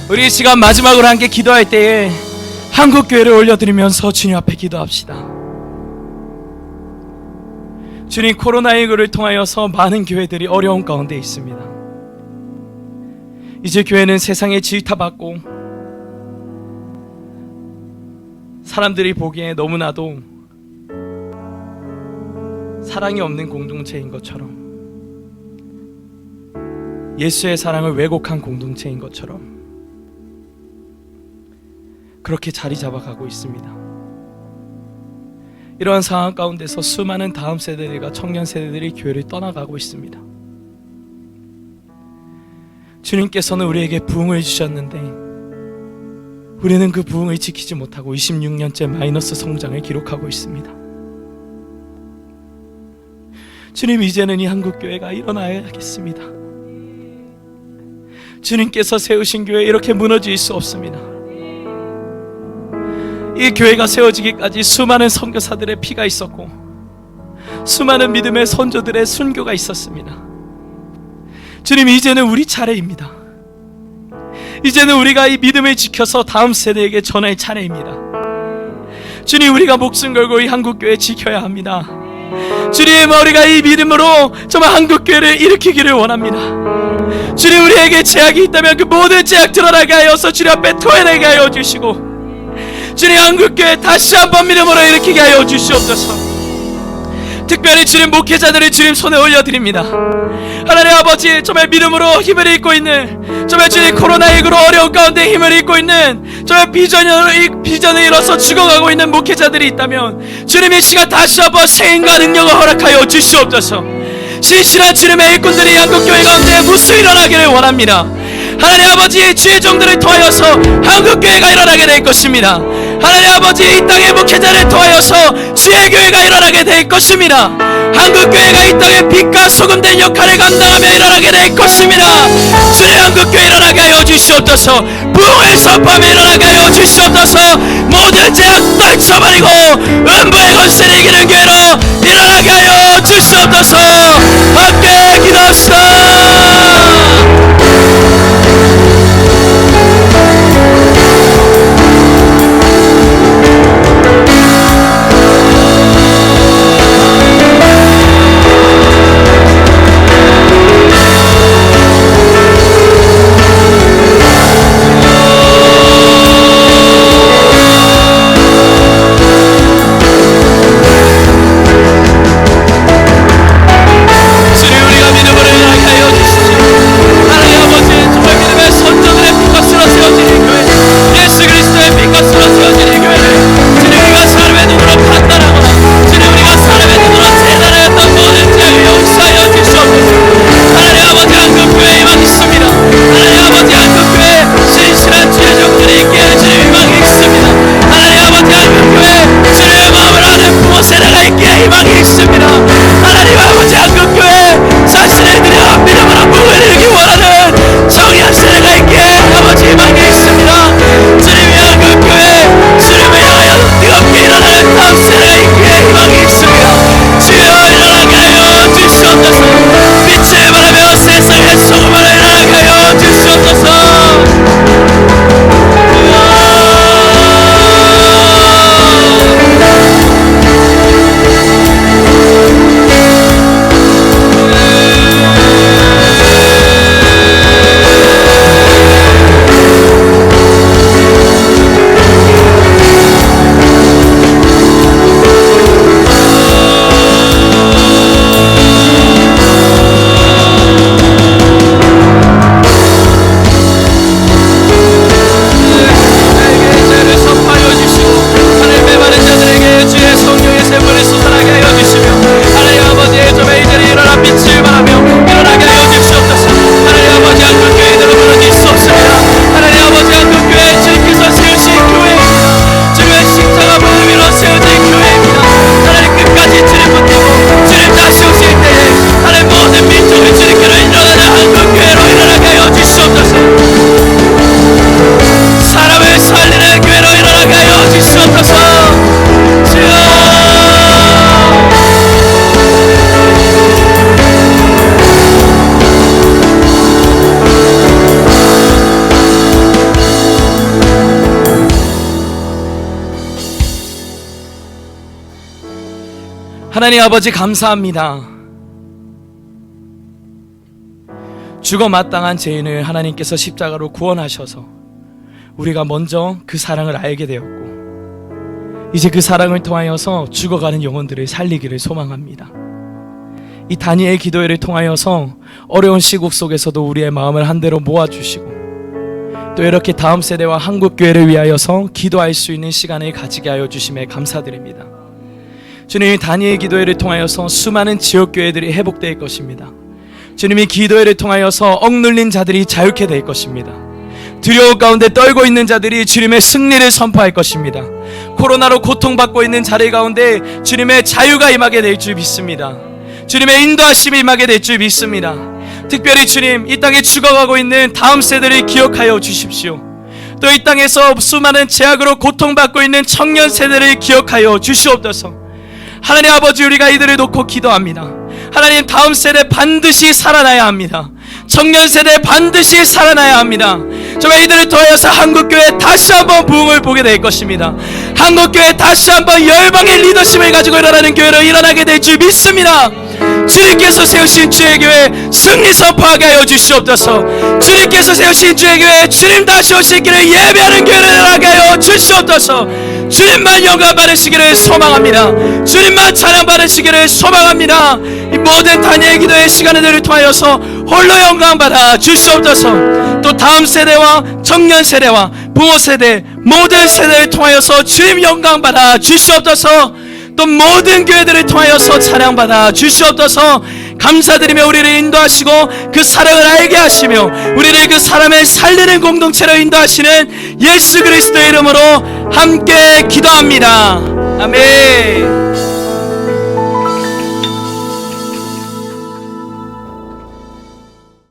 우리 이 시간 마지막으로 함께 기도할 때에 한국교회를 올려드리면서 주님 앞에 기도합시다. 주님, 코로나19를 통하여서 많은 교회들이 어려운 가운데 있습니다. 이제 교회는 세상에 질타받고 사람들이 보기에 너무나도 사랑이 없는 공동체인 것처럼, 예수의 사랑을 왜곡한 공동체인 것처럼 그렇게 자리 잡아가고 있습니다. 이러한 상황 가운데서 수많은 다음 세대들과 청년 세대들이 교회를 떠나가고 있습니다. 주님께서는 우리에게 부흥을 주셨는데 우리는 그 부흥을 지키지 못하고 26년째 마이너스 성장을 기록하고 있습니다. 주님, 이제는 이 한국교회가 일어나야겠습니다. 주님께서 세우신 교회 이렇게 무너질 수 없습니다. 이 교회가 세워지기까지 수많은 선교사들의 피가 있었고 수많은 믿음의 선조들의 순교가 있었습니다. 주님, 이제는 우리 차례입니다. 이제는 우리가 이 믿음을 지켜서 다음 세대에게 전할 차례입니다. 주님, 우리가 목숨 걸고 이 한국교회 지켜야 합니다. 주님, 우리가 이 믿음으로 정말 한국교회를 일으키기를 원합니다. 주님, 우리에게 제약이 있다면 그 모든 제약 드러나게 하여서 주님 앞에 토해내게 하여 주시고, 주님 한국교회 다시 한번 믿음으로 일으키게 하여 주시옵소서. 특별히 주님 목회자들을 주님 손에 올려드립니다. 하나님 아버지, 정말 믿음으로 힘을 잃고 있는, 정말 주님 코로나19로 어려운 가운데 힘을 잃고 있는, 정말 비전을 잃어서 죽어가고 있는 목회자들이 있다면 주님 이 시간 다시 한번 생과 능력을 허락하여 주시옵소서. 신실한 주님의 일꾼들이 한국교회 가운데 무수 일어나기를 원합니다. 하나님 아버지, 주의 종들을 통하여서 한국교회가 일어나게 될 것입니다. 하나님 아버지, 이 땅의 목회자를 통하여서 주의 교회가 일어나게 될 것입니다. 한국교회가 이 땅의 빛과 소금 된 역할을 감당하며 일어나게 될 것입니다. 주의 한국교회 일어나게 하여 주시옵소서. 부흥을 선포하며 일어나게 하여 주시옵소서. 모든 제약 떨쳐버리고 음부의 권세를 이기는 교회로 일어나게 하여 주시옵소서. 함께 기도합시다. 하나님 아버지, 감사합니다. 죽어 마땅한 죄인을 하나님께서 십자가로 구원하셔서 우리가 먼저 그 사랑을 알게 되었고, 이제 그 사랑을 통하여서 죽어가는 영혼들을 살리기를 소망합니다. 이 다니엘 기도회를 통하여서 어려운 시국 속에서도 우리의 마음을 한대로 모아주시고, 또 이렇게 다음 세대와 한국교회를 위하여서 기도할 수 있는 시간을 가지게 하여 주심에 감사드립니다. 주님, 다니엘 기도회를 통하여서 수많은 지역교회들이 회복될 것입니다. 주님이 기도회를 통하여서 억눌린 자들이 자유케 될 것입니다. 두려움 가운데 떨고 있는 자들이 주님의 승리를 선포할 것입니다. 코로나로 고통받고 있는 자들 가운데 주님의 자유가 임하게 될 줄 믿습니다. 주님의 인도하심이 임하게 될 줄 믿습니다. 특별히 주님, 이 땅에 죽어가고 있는 다음 세대를 기억하여 주십시오. 또 이 땅에서 수많은 제약으로 고통받고 있는 청년 세대를 기억하여 주시옵소서. 하나님 아버지, 우리가 이들을 놓고 기도합니다. 하나님, 다음 세대 반드시 살아나야 합니다. 청년 세대 반드시 살아나야 합니다. 정말 이들을 통하여서 한국교회 다시 한번 부흥을 보게 될 것입니다. 한국교회 다시 한번 열방의 리더십을 가지고 일어나는 교회로 일어나게 될 줄 믿습니다. 주님께서 세우신 주의 교회 승리 선포하게 하여 주시옵소서. 주님께서 세우신 주의 교회 주님 다시 오실 길을 예배하는 교회를 일어나게 하여 주시옵소서. 주님만 영광 받으시기를 소망합니다. 주님만 찬양 받으시기를 소망합니다. 이 모든 단위의 기도의 시간들을 통하여서 홀로 영광 받아 주시옵소서. 또 다음 세대와 청년 세대와 부모 세대 모든 세대를 통하여서 주님 영광 받아 주시옵소서. 또 모든 교회들을 통하여서 찬양받아 주시옵소서. 감사드리며 우리를 인도하시고 그 사랑을 알게 하시며 우리를 그 사람을 살리는 공동체로 인도하시는 예수 그리스도의 이름으로 함께 기도합니다. 아멘.